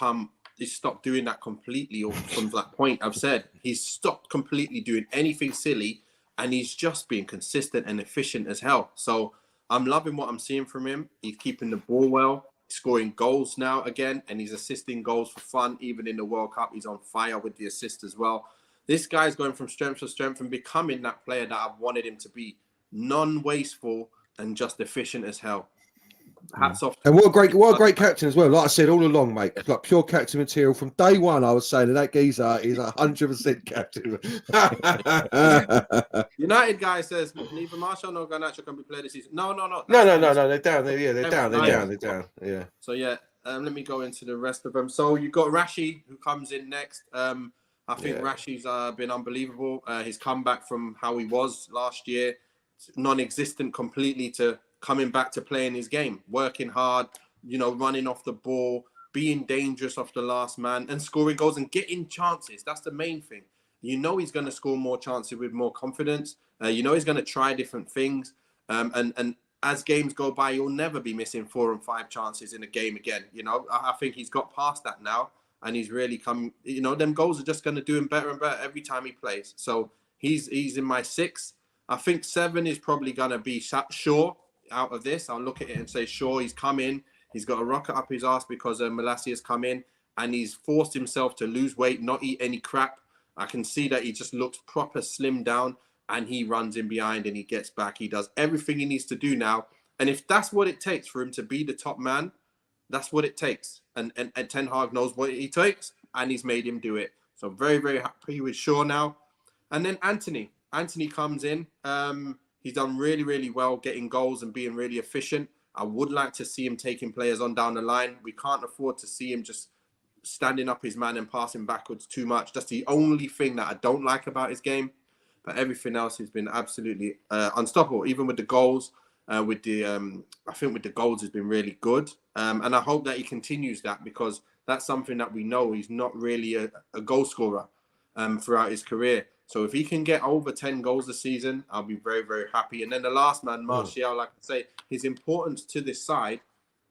he's stopped doing that completely from that point I've said. He's stopped completely doing anything silly, and he's just being consistent and efficient as hell. So I'm loving what I'm seeing from him. He's keeping the ball well, scoring goals now again, and he's assisting goals for fun. Even in the World Cup, he's on fire with the assist as well. This guy's going from strength to strength and becoming that player that I've wanted him to be. Non-wasteful and just efficient as hell. Hats off. And what a great captain as well. Like I said all along, mate, like pure captain material. From day one, I was saying that geezer is 100% captain. United guy says neither Martial nor Garnacho can be played this season. No. No. They're down. They're down. Yeah. So yeah, let me go into the rest of them. So you got Rashi who comes in next. I think Rashi's been unbelievable. His comeback from how he was last year, non-existent completely, to coming back to playing his game, working hard, running off the ball, being dangerous off the last man and scoring goals and getting chances. That's the main thing. He's going to score more chances with more confidence. He's going to try different things. And as games go by, you'll never be missing 4 and 5 chances in a game again. I think he's got past that now. And he's really come, them goals are just going to do him better and better every time he plays. So he's in my 6. I think 7 is probably going to be Shaw out of this. I'll look at it and say, Shaw, he's come in. He's got a rocket up his ass because Malacia has come in and he's forced himself to lose weight, not eat any crap. I can see that he just looks proper slimmed down and he runs in behind and he gets back. He does everything he needs to do now. And if that's what it takes for him to be the top man, that's what it takes. And Ten Hag knows what it takes, and he's made him do it. So very, very happy with Shaw now. And then Anthony. Anthony comes in. He's done really, really well getting goals and being really efficient. I would like to see him taking players on down the line. We can't afford to see him just standing up his man and passing backwards too much. That's the only thing that I don't like about his game. But everything else has been absolutely unstoppable, even with the goals. I think with the goals has been really good. And I hope that he continues that, because that's something that we know he's not really a goal scorer throughout his career. So if he can get over 10 goals this season, I'll be very, very happy. And then the last man, Martial, like I say, his importance to this side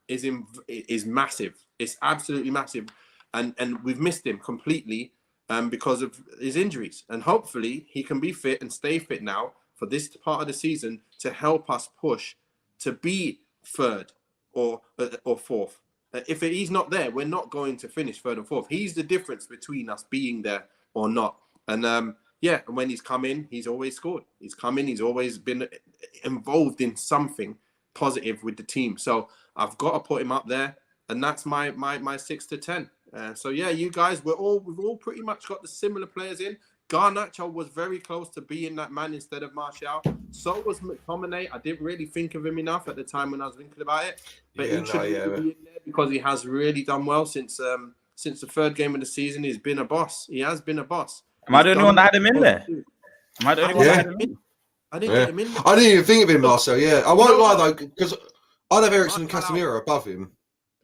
is massive. It's absolutely massive. And we've missed him completely because of his injuries. And hopefully he can be fit and stay fit now for this part of the season to help us push to be 3rd or 4th. If he's not there, we're not going to finish 3rd and 4th. He's the difference between us being there or not. And and when he's come in, he's always scored. He's come in, he's always been involved in something positive with the team. So I've got to put him up there, and that's my 6 to 10. So yeah, you guys, we've all pretty much got the similar players in. Garnacho was very close to being that man instead of Martial. So was McTominay. I didn't really think of him enough at the time when I was thinking about it. But he should be in there because he has really done well since the 3rd game of the season. He's been a boss. He has been a boss. Am I the only one that had him in there? Am I the only one that had him in? I didn't get him in there. I didn't even think of him, Marcel. Yeah, I won't lie though, because I'd have Eriksen and Casemiro above him.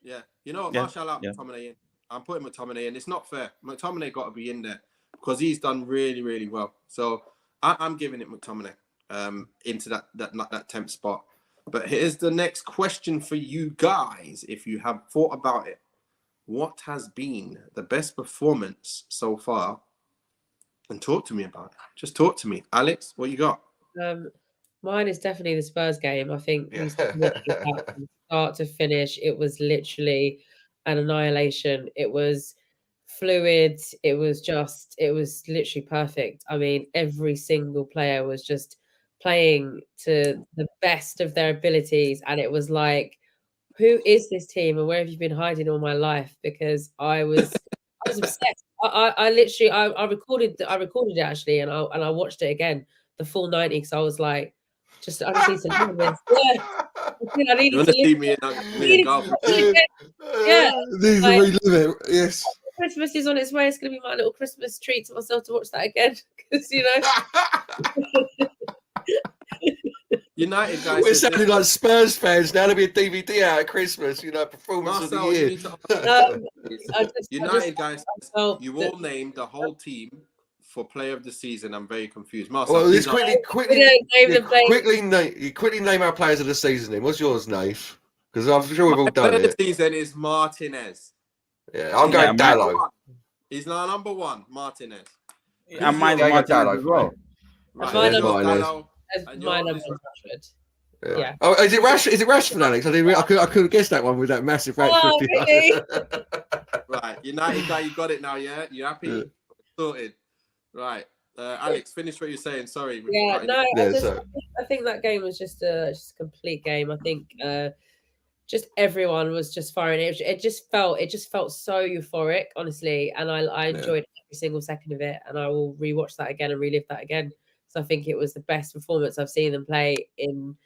Yeah, Martial out, McTominay in. I'm putting McTominay in. It's not fair. McTominay got to be in there because he's done really, really well. So I'm giving it McTominay into that 10th spot. But here's the next question for you guys. If you have thought about it, what has been the best performance so far? And talk to me about it. Just talk to me. Alex, what you got? Mine is definitely the Spurs game. I think from start to finish, it was literally an annihilation. It was fluid. It was literally perfect. I mean, every single player was just playing to the best of their abilities, and it was like, who is this team and where have you been hiding all my life? Because I was obsessed. I literally I recorded it actually, and I watched it again, the full 90, because I was like, I just need to live this. Yeah. I needed to see me and golf. Yeah. Need to relive it. Yes. Christmas is on its way. It's going to be my little Christmas treat to myself to watch that again, because United guys. We're sounding like Spurs fans now. There'll be a DVD out at Christmas. Performance Marcel, of the year. United guys, you all named the whole team for player of the season. I'm very confused. Marcel, well, let's quickly name our players of the season. Then what's yours, Nath? Because I'm sure we've all done player it. of the season is Martinez. Yeah, I'm going Dallo. He's now number one, Martinez. And mine Dallo as well. My number is Rashford. Yeah. Oh, is it Rashford, Alex? I couldn't guess that one with that massive Rashford. Really? Right, United guy, you got it now. Yeah, you happy? Yeah. Sorted. Right, Alex, finish what you're saying. Sorry. Yeah, no. I think that game was just a complete game. I think just everyone was just firing. It just felt so euphoric, honestly, and I enjoyed every single second of it. And I will rewatch that again and relive that again. So I think it was the best performance I've seen them play in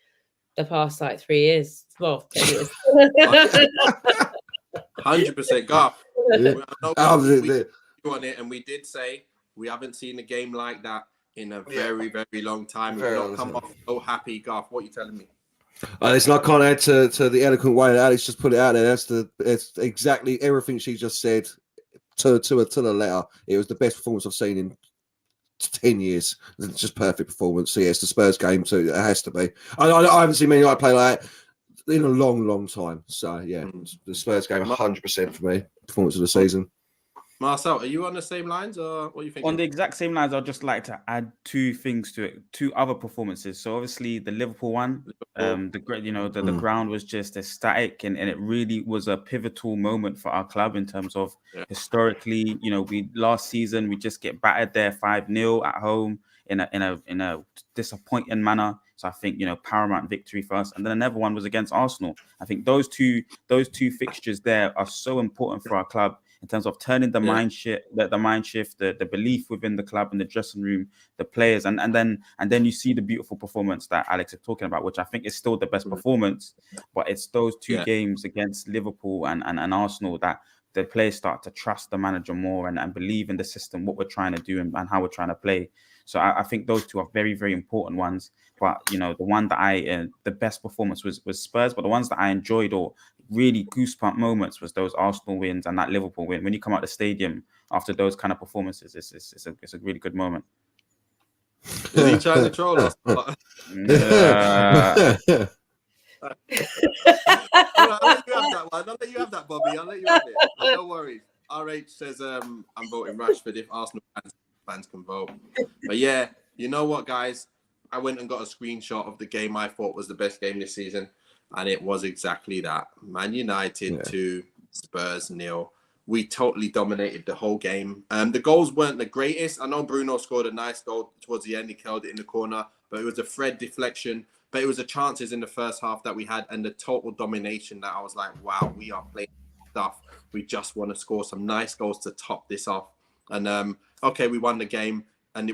the past 3 years. Well, 10 years. 100%, Garth. On it, and we did say we haven't seen a game like that in a very, very long time. We've not come off so happy, Garth. What are you telling me? Listen, I can't add to the eloquent way that Alex just put it out there. It's exactly everything she just said to the letter. It was the best performance I've seen in 10 years. It's just perfect performance. So yeah, it's the Spurs game too. It has to be. I haven't seen Man United play like that in a long time. So yeah, the Spurs game 100% for me. Performance of the season. Marcel, are you on the same lines, or what do you think? On the exact same lines, I'd just like to add two things to it, two other performances. So obviously the Liverpool one, the ground was just ecstatic, and it really was a pivotal moment for our club in terms of historically, we last season we just get battered there 5-0 at home in a disappointing manner. So I think paramount victory for us, and then another one was against Arsenal. I think those two fixtures there are so important for our club in terms of turning the mind shift, the belief within the club and the dressing room, the players, and then you see the beautiful performance that Alex is talking about, which I think is still the best performance. But it's those two games against Liverpool and Arsenal that the players start to trust the manager more and believe in the system, what we're trying to do and how we're trying to play. So I think those two are very, very important ones. But the one that the best performance was Spurs, but the ones that I enjoyed or really goosebump moments was those Arsenal wins and that Liverpool win. When you come out the stadium after those kind of performances, it's a really good moment. Are you trying to troll us? I'll let you have that, Bobby. I'll let you have it. No worries. RH says I'm voting Rashford if Arsenal fans can vote. But yeah, you know what, guys? I went and got a screenshot of the game I thought was the best game this season, and it was exactly that. Man United 2, Spurs 0. We totally dominated the whole game. The goals weren't the greatest. I know Bruno scored a nice goal towards the end. He curled it in the corner, but it was a Fred deflection. But it was the chances in the first half that we had and the total domination that I was like, wow, we are playing stuff. We just want to score some nice goals to top this off. And we won the game. And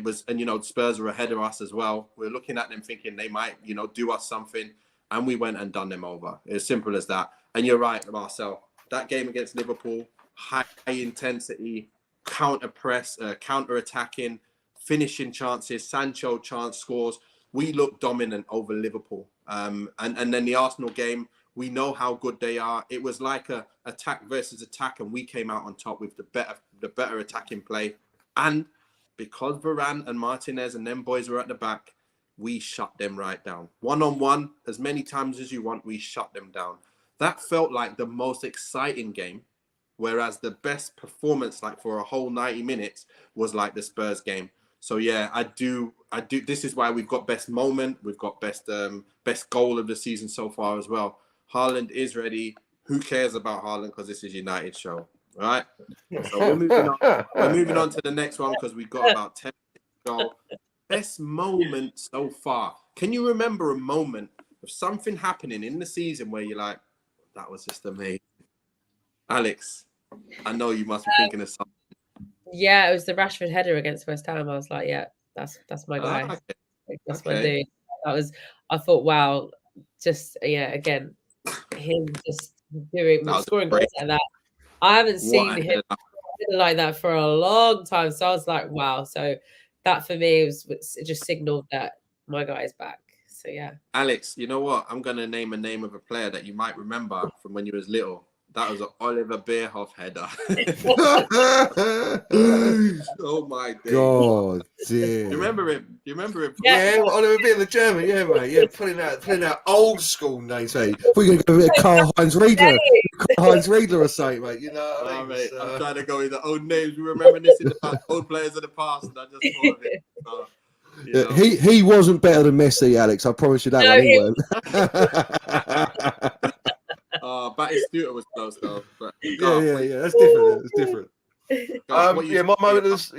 Spurs were ahead of us as well. We're looking at them thinking they might, do us something. And we went and done them over. It's simple as that. And you're right, Marcel. That game against Liverpool, high intensity, counter press, counter attacking, finishing chances, Sancho chance scores. We looked dominant over Liverpool. And then the Arsenal game, we know how good they are. It was like a attack versus attack, and we came out on top with the better attacking play. And because Varane and Martinez and them boys were at the back, we shut them right down. One-on-one, as many times as you want, we shut them down. That felt like the most exciting game, whereas the best performance, like for a whole 90 minutes, was like the Spurs game. So yeah, I do. This is why we've got best moment. We've got best goal of the season so far as well. Haaland is ready. Who cares about Haaland? Because this is United show. All right. So we're moving on to the next one because we've got about 10 minutes to go. Best moment so far. Can you remember a moment of something happening in the season where you're like, that was just amazing? Alex, I know you must be thinking of something. Yeah, it was the Rashford header against West Ham. I was like, yeah, that's my guy. Okay. That's my dude. I thought, wow, just again, him just scoring goals like that. I haven't seen him like that for a long time. So I was like, wow. So that for me it just signaled that my guy is back. So yeah. Alex, you know what? I'm gonna name a name of a player that you might remember from when you was little. That was an Oliver Bierhoff header. Oh my God, dear. You remember him? Yeah, Oliver Bierhoff, the German. Yeah, mate. Yeah, putting out old school names, mate. We're gonna go with Karl-Heinz Riedler. Karl-Heinz Riedler or something, mate. You know what I mean? Mate, I'm trying to go with the old names. We remember this in the past, old players of the past, and I just thought of it. So, he wasn't better than Messi, Alex. I promise you that one. He weren't. Batistuta was close though. But yeah. That's different. It's different. My moment is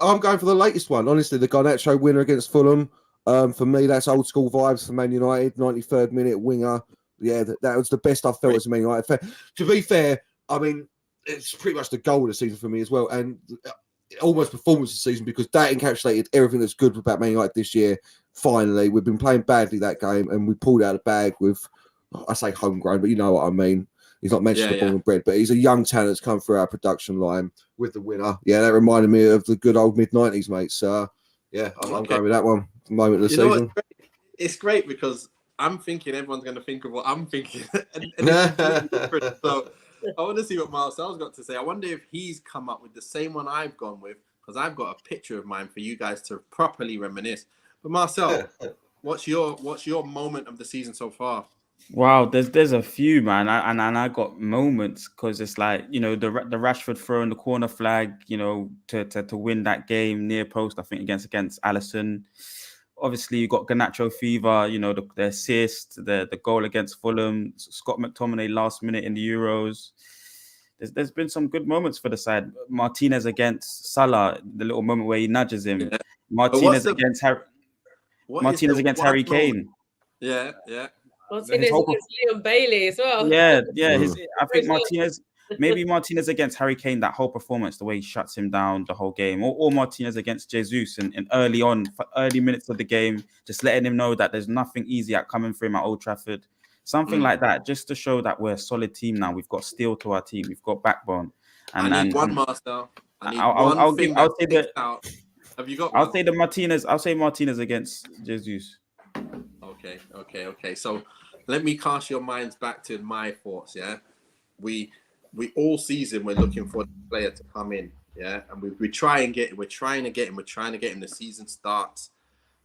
I'm going for the latest one. Honestly, the Garnacho winner against Fulham. For me, that's old school vibes for Man United. 93rd minute winger. Yeah, that was the best I felt as a Man United fan. To be fair, I mean, it's pretty much the goal of the season for me as well, and almost performance of the season, because that encapsulated everything that's good about Man United this year. Finally, we've been playing badly that game, and we pulled out of the bag with, I say homegrown, but you know what I mean. He's not mentioned born and bred, but he's a young talent that's come through our production line with the winner. Yeah, that reminded me of the good old mid-90s, mate. So, I'm going with that one. Moment of the season. It's great because I'm thinking everyone's going to think of what I'm thinking. and it's different. So I want to see what Marcel's got to say. I wonder if he's come up with the same one I've gone with, because I've got a picture of mine for you guys to properly reminisce. But Marcel, what's your moment of the season so far? Wow, there's a few, man, and I got moments, because it's like, the Rashford throw in the corner flag, to win that game near post, I think against Alisson. Obviously, you got Garnacho fever, the assist, the goal against Fulham, Scott McTominay last minute in the Euros. There's been some good moments for the side. Martinez against Salah, the little moment where he nudges him. Yeah. Martinez against Harry Kane. Yeah. Martinez against Leon Bailey as well. Yeah. I think Martinez against Harry Kane, that whole performance, the way he shuts him down the whole game, or Martinez against Jesus in early minutes of the game, just letting him know that there's nothing easy at coming for him at Old Trafford. Something like that, just to show that we're a solid team now. We've got steel to our team. We've got backbone. I need one, Marcel. I'll say Martinez against Jesus. Okay. So let me cast your minds back to my thoughts. Yeah, we all season we're looking for the player to come in. Yeah, and we're trying to get him. The season starts,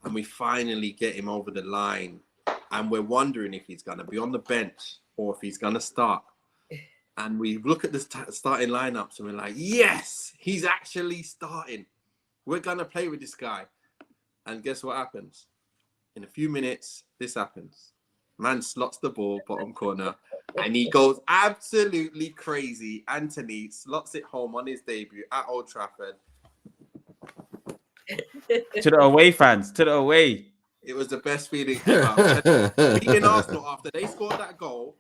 and we finally get him over the line, and we're wondering if he's gonna be on the bench or if he's gonna start. And we look at the starting lineups and we're like, yes, he's actually starting. We're gonna play with this guy. And guess what happens? In a few minutes, this happens. Man slots the ball, bottom corner, and he goes absolutely crazy. Anthony slots it home on his debut at Old Trafford. To the away fans, to the away. It was the best feeling ever. Beating Arsenal after they scored that goal,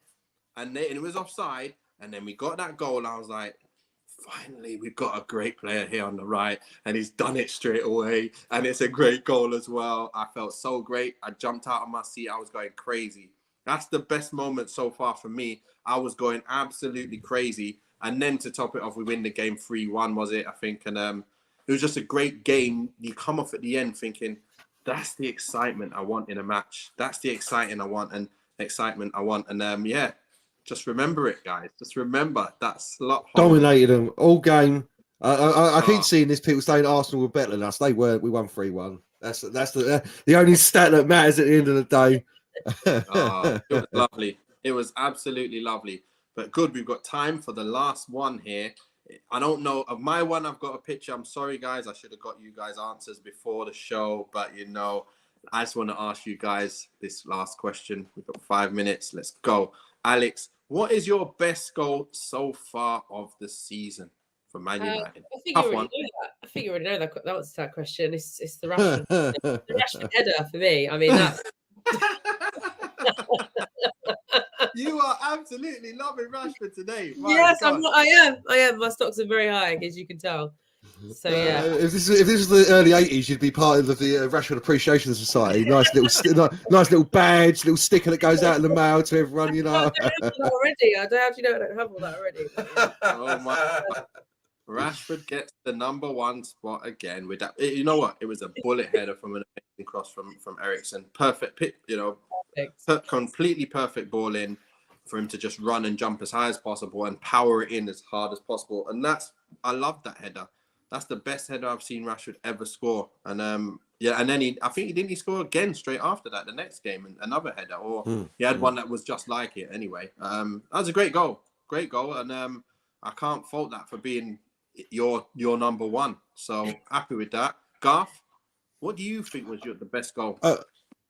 and it was offside, and then we got that goal, and I was like, finally, we've got a great player here on the right, and he's done it straight away, and it's a great goal as well. I felt so great. I jumped out of my seat. I was going crazy. That's the best moment so far for me. I was going absolutely crazy. And then to top it off, we win the game 3-1, was it? I think. And it was just a great game. You come off at the end thinking, that's the excitement I want in a match. That's the excitement I want. And just remember it, guys. Just remember that slot hole. Dominated them all game. I keep seeing this, people saying Arsenal were better than us. They weren't. We won 3-1. That's the only stat that matters at the end of the day. It was lovely. It was absolutely lovely. But good, we've got time for the last one here. I don't know. Of my one, I've got a picture. I'm sorry, guys. I should have got you guys answers before the show. But, I just want to ask you guys this last question. We've got 5 minutes. Let's go. Alex, what is your best goal so far of the season for Man United? I think you already know that. I think you already know that answer to that question. It's the Rashford header for me. I mean, that's. You are absolutely loving Rashford today. Yes, I am. My stocks are very high, as you can tell. So yeah. If this was the early '80s, you'd be part of the Rashford Appreciation Society. Nice little badge, little sticker that goes out in the mail to everyone. You know. I don't have all that already. I don't have all that already. Yeah. Oh my! Rashford gets the number 1 spot again with that. You know what? It was a bullet header from an amazing cross from Eriksen. Perfect, completely perfect ball in for him to just run and jump as high as possible and power it in as hard as possible. And I love that header. That's the best header I've seen Rashford ever score. And and then he score again straight after that, the next game, and another header, or he had one that was just like it anyway. That was a great goal, and I can't fault that for being your number 1. So happy with that. Garth, what do you think was the best goal?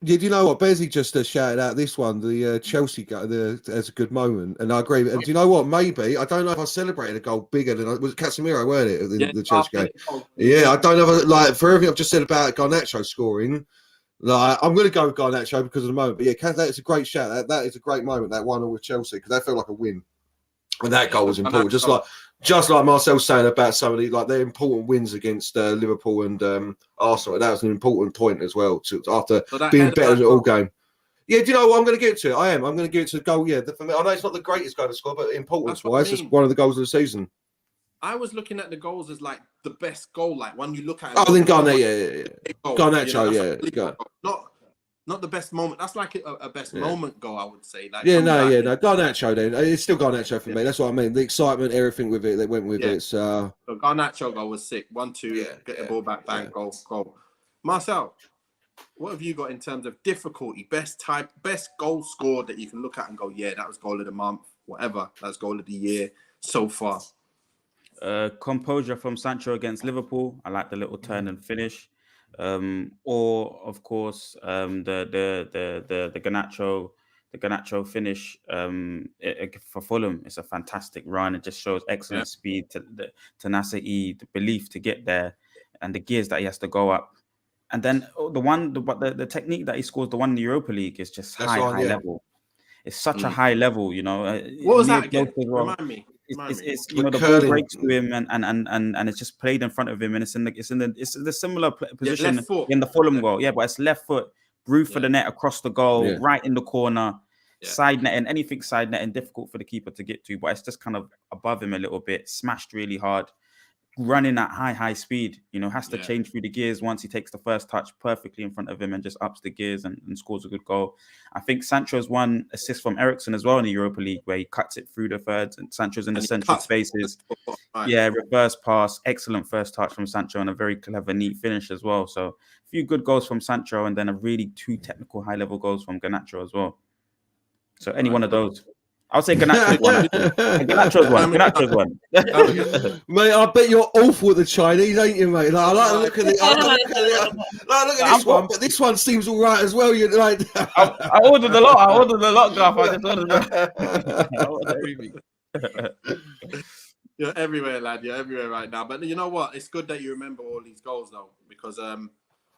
Yeah, do you know what? Bezzy just shouted out this one, the Chelsea goal, as a good moment, and I agree. And do you know what? Maybe I don't know if I celebrated a goal bigger than was Casemiro, weren't it? The Chelsea game. Yeah, I don't know. For everything I've just said about Garnacho scoring, I'm going to go with Garnacho because of the moment. But yeah, that's a great shout. That is a great moment. That 1-0 with Chelsea, because that felt like a win, and that goal was important. Just like Marcel's saying about some of their important wins against Liverpool and Arsenal. That was an important point as well after being better all game. Yeah, do you know what? I'm going to give it to it. I'm going to give it to the goal. Yeah, for me, I know it's not the greatest goal to score, but importance-wise, it's one of the goals of the season. I was looking at the goals as like the best goal, like when you look at it. Oh, then Garnacho, Garnacho, Not the best moment. That's like a best moment goal, I would say. Like, Garnacho then. It's still Garnacho for me. That's what I mean. The excitement, everything with it that went with it. So Garnacho goal was sick. 1-2, get the ball back, bang, goal. Marcel, what have you got in terms of difficulty? Best goal scored that you can look at and go, yeah, that was goal of the month, whatever. That's goal of the year so far. Composure from Sancho against Liverpool. I like the little turn and finish. Or of course the Garnacho finish for Fulham. It's a fantastic run. It just shows excellent speed, tenacity, the belief to get there, and the gears that he has to go up. And then the technique that he scores, the one in the Europa League, is just high level. It's such a high level, you know. What was that again? Remind me. It's the ball breaks to him and it's just played in front of him, and it's in the similar position in the Fulham goal. Yeah, but it's left foot, brewed for the net across the goal, right in the corner, side net, and anything side net and difficult for the keeper to get to. But it's just kind of above him a little bit, smashed really hard, running at high speed. You know, has to change through the gears once he takes the first touch perfectly in front of him and just ups the gears and scores a good goal. I think Sancho's one assist from Eriksen as well in the Europa League, where he cuts it through the thirds and Sancho's in the central spaces. Yeah, reverse pass, excellent first touch from Sancho, and a very clever, neat finish as well. So a few good goals from Sancho, and then a really 2 technical high-level goals from Garnacho as well. So any one of those. I'll say Garnacho's one. Garnacho's one. Mate, I bet you're awful at the Chinese, ain't you, mate? Like, I like to look at it. Look at this one, but this one seems all right as well. You're like, I ordered a lot, Garth. I just ordered You're everywhere, lad. You're everywhere right now. But you know what? It's good that you remember all these goals, though, because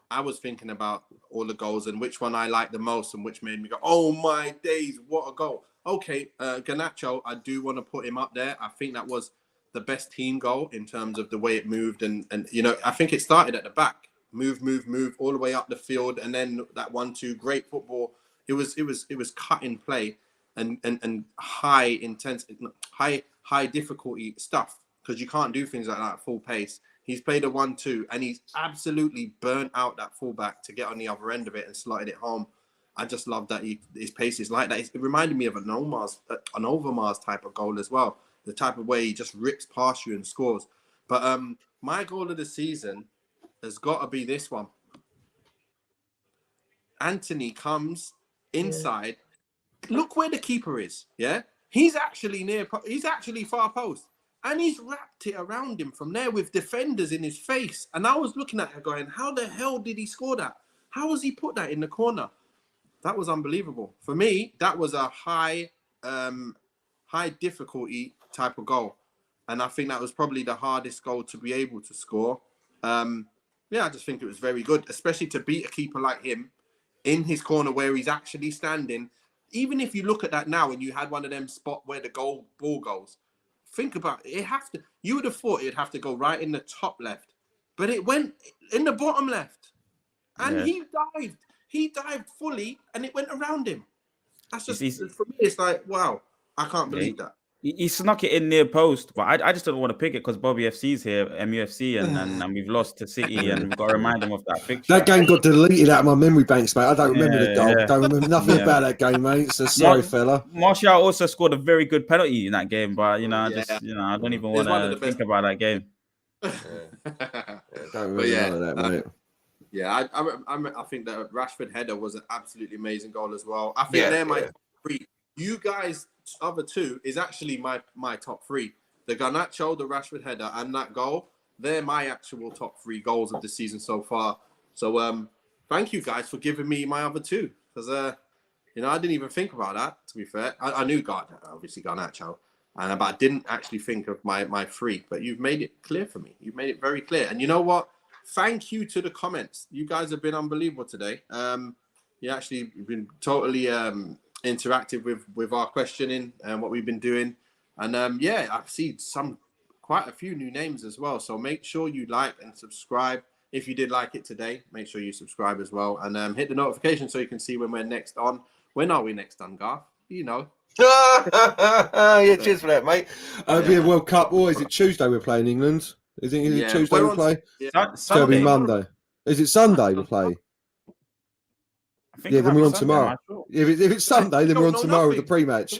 I was thinking about all the goals and which one I liked the most and which made me go, oh my days, what a goal. Okay, Garnacho, I do want to put him up there. I think that was the best team goal in terms of the way it moved. And you know, I think it started at the back. Move, all the way up the field. And then that 1-2, great football. It was cut in play and high intensity, high difficulty stuff, because you can't do things like that at full pace. He's played a 1-2 and he's absolutely burnt out that fullback to get on the other end of it and slotted it home. I just love that his pace is like that. It reminded me of an Overmars type of goal as well. The type of way he just rips past you and scores. But my goal of the season has got to be this one. Anthony comes inside. Yeah. Look where the keeper is. Yeah, he's actually far post, and he's wrapped it around him from there with defenders in his face. And I was looking at it going, how the hell did he score that? How has he put that in the corner? That was unbelievable. For me, that was a high difficulty type of goal. And I think that was probably the hardest goal to be able to score. Yeah, I just think it was very good, especially to beat a keeper like him in his corner where he's actually standing. Even if you look at that now and you had one of them spot where the ball goes, think about it. You would have thought it'd have to go right in the top left, but it went in the bottom left, and he dived fully, and it went around him. That's just for me. It's like, wow, I can't believe that. He snuck it in near post, but I just don't want to pick it because Bobby FC's here, MUFC, and we've lost to City, and we've got to remind him of that fixture. That game got deleted out of my memory banks, mate. I don't remember the goal. Yeah. Don't remember nothing about that game, mate. So sorry, fella. Martial also scored a very good penalty in that game, but I don't even want to think about that game. Don't remember none of that, mate. Yeah, I think that Rashford header was an absolutely amazing goal as well. I think they're my top three. You guys, other two, is actually my top three. The Garnacho, the Rashford header, and that goal, they're my actual top 3 goals of the season so far. So thank you guys for giving me my other 2. Because I didn't even think about that, to be fair. I knew obviously Garnacho, but I didn't actually think of my 3. But you've made it clear for me. You've made it very clear. And you know what? Thank you to the comments. You guys have been unbelievable today. You've been totally interactive with our questioning and what we've been doing. And I've seen quite a few new names as well. So make sure you like and subscribe. If you did like it today, make sure you subscribe as well. And hit the notification so you can see when we're next on. When are we next on, Garth? You know. Yeah, cheers for that, mate. It'll be a World Cup. Or is it Tuesday we're playing England? Is it Tuesday we play? It's going to be Monday. Is it Sunday we play? Then we're on tomorrow. If it's Sunday, then we're on tomorrow with the pre-match.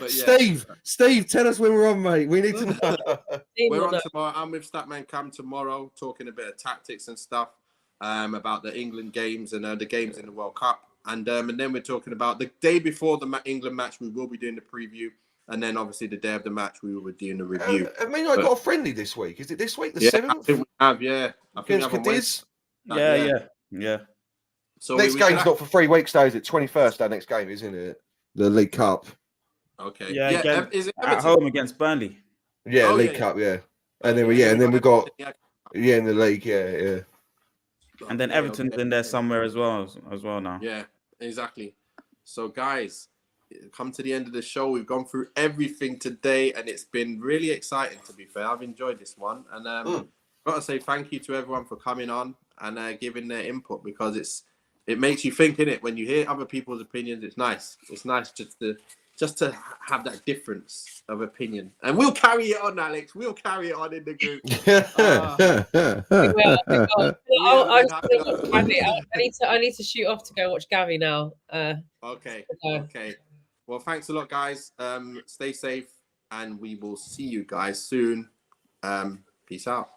Steve, tell us when we're on, mate. We need to know. We're on tomorrow. I'm with Statman Cam tomorrow, talking a bit of tactics and stuff about the England games and the games in the World Cup. And then we're talking about the day before the England match. We will be doing the preview. And then, obviously, the day of the match, we will be doing a review. I got a friendly this week. Is it this week, the 7th? I think we have, yeah. I think against Cadiz? Yeah. So next game's not for 3 weeks, though, is it? 21st, our next game, isn't it? The League Cup. Okay. Yeah, is it at home against Burnley. Yeah, League Cup, yeah. And then we got in the league, yeah. And then Everton's in there somewhere as well now. Yeah, exactly. So, guys, come to the end of the show. We've gone through everything today, and it's been really exciting, to be fair. I've enjoyed this one. And I've got to say thank you to everyone for coming on and giving their input, because it makes you think, innit? When you hear other people's opinions, it's nice. It's nice just to have that difference of opinion. And we'll carry it on, Alex. We'll carry it on in the group. I need to shoot off to go watch Gavi now. Okay. Well, thanks a lot, guys. Stay safe, and we will see you guys soon. Peace out.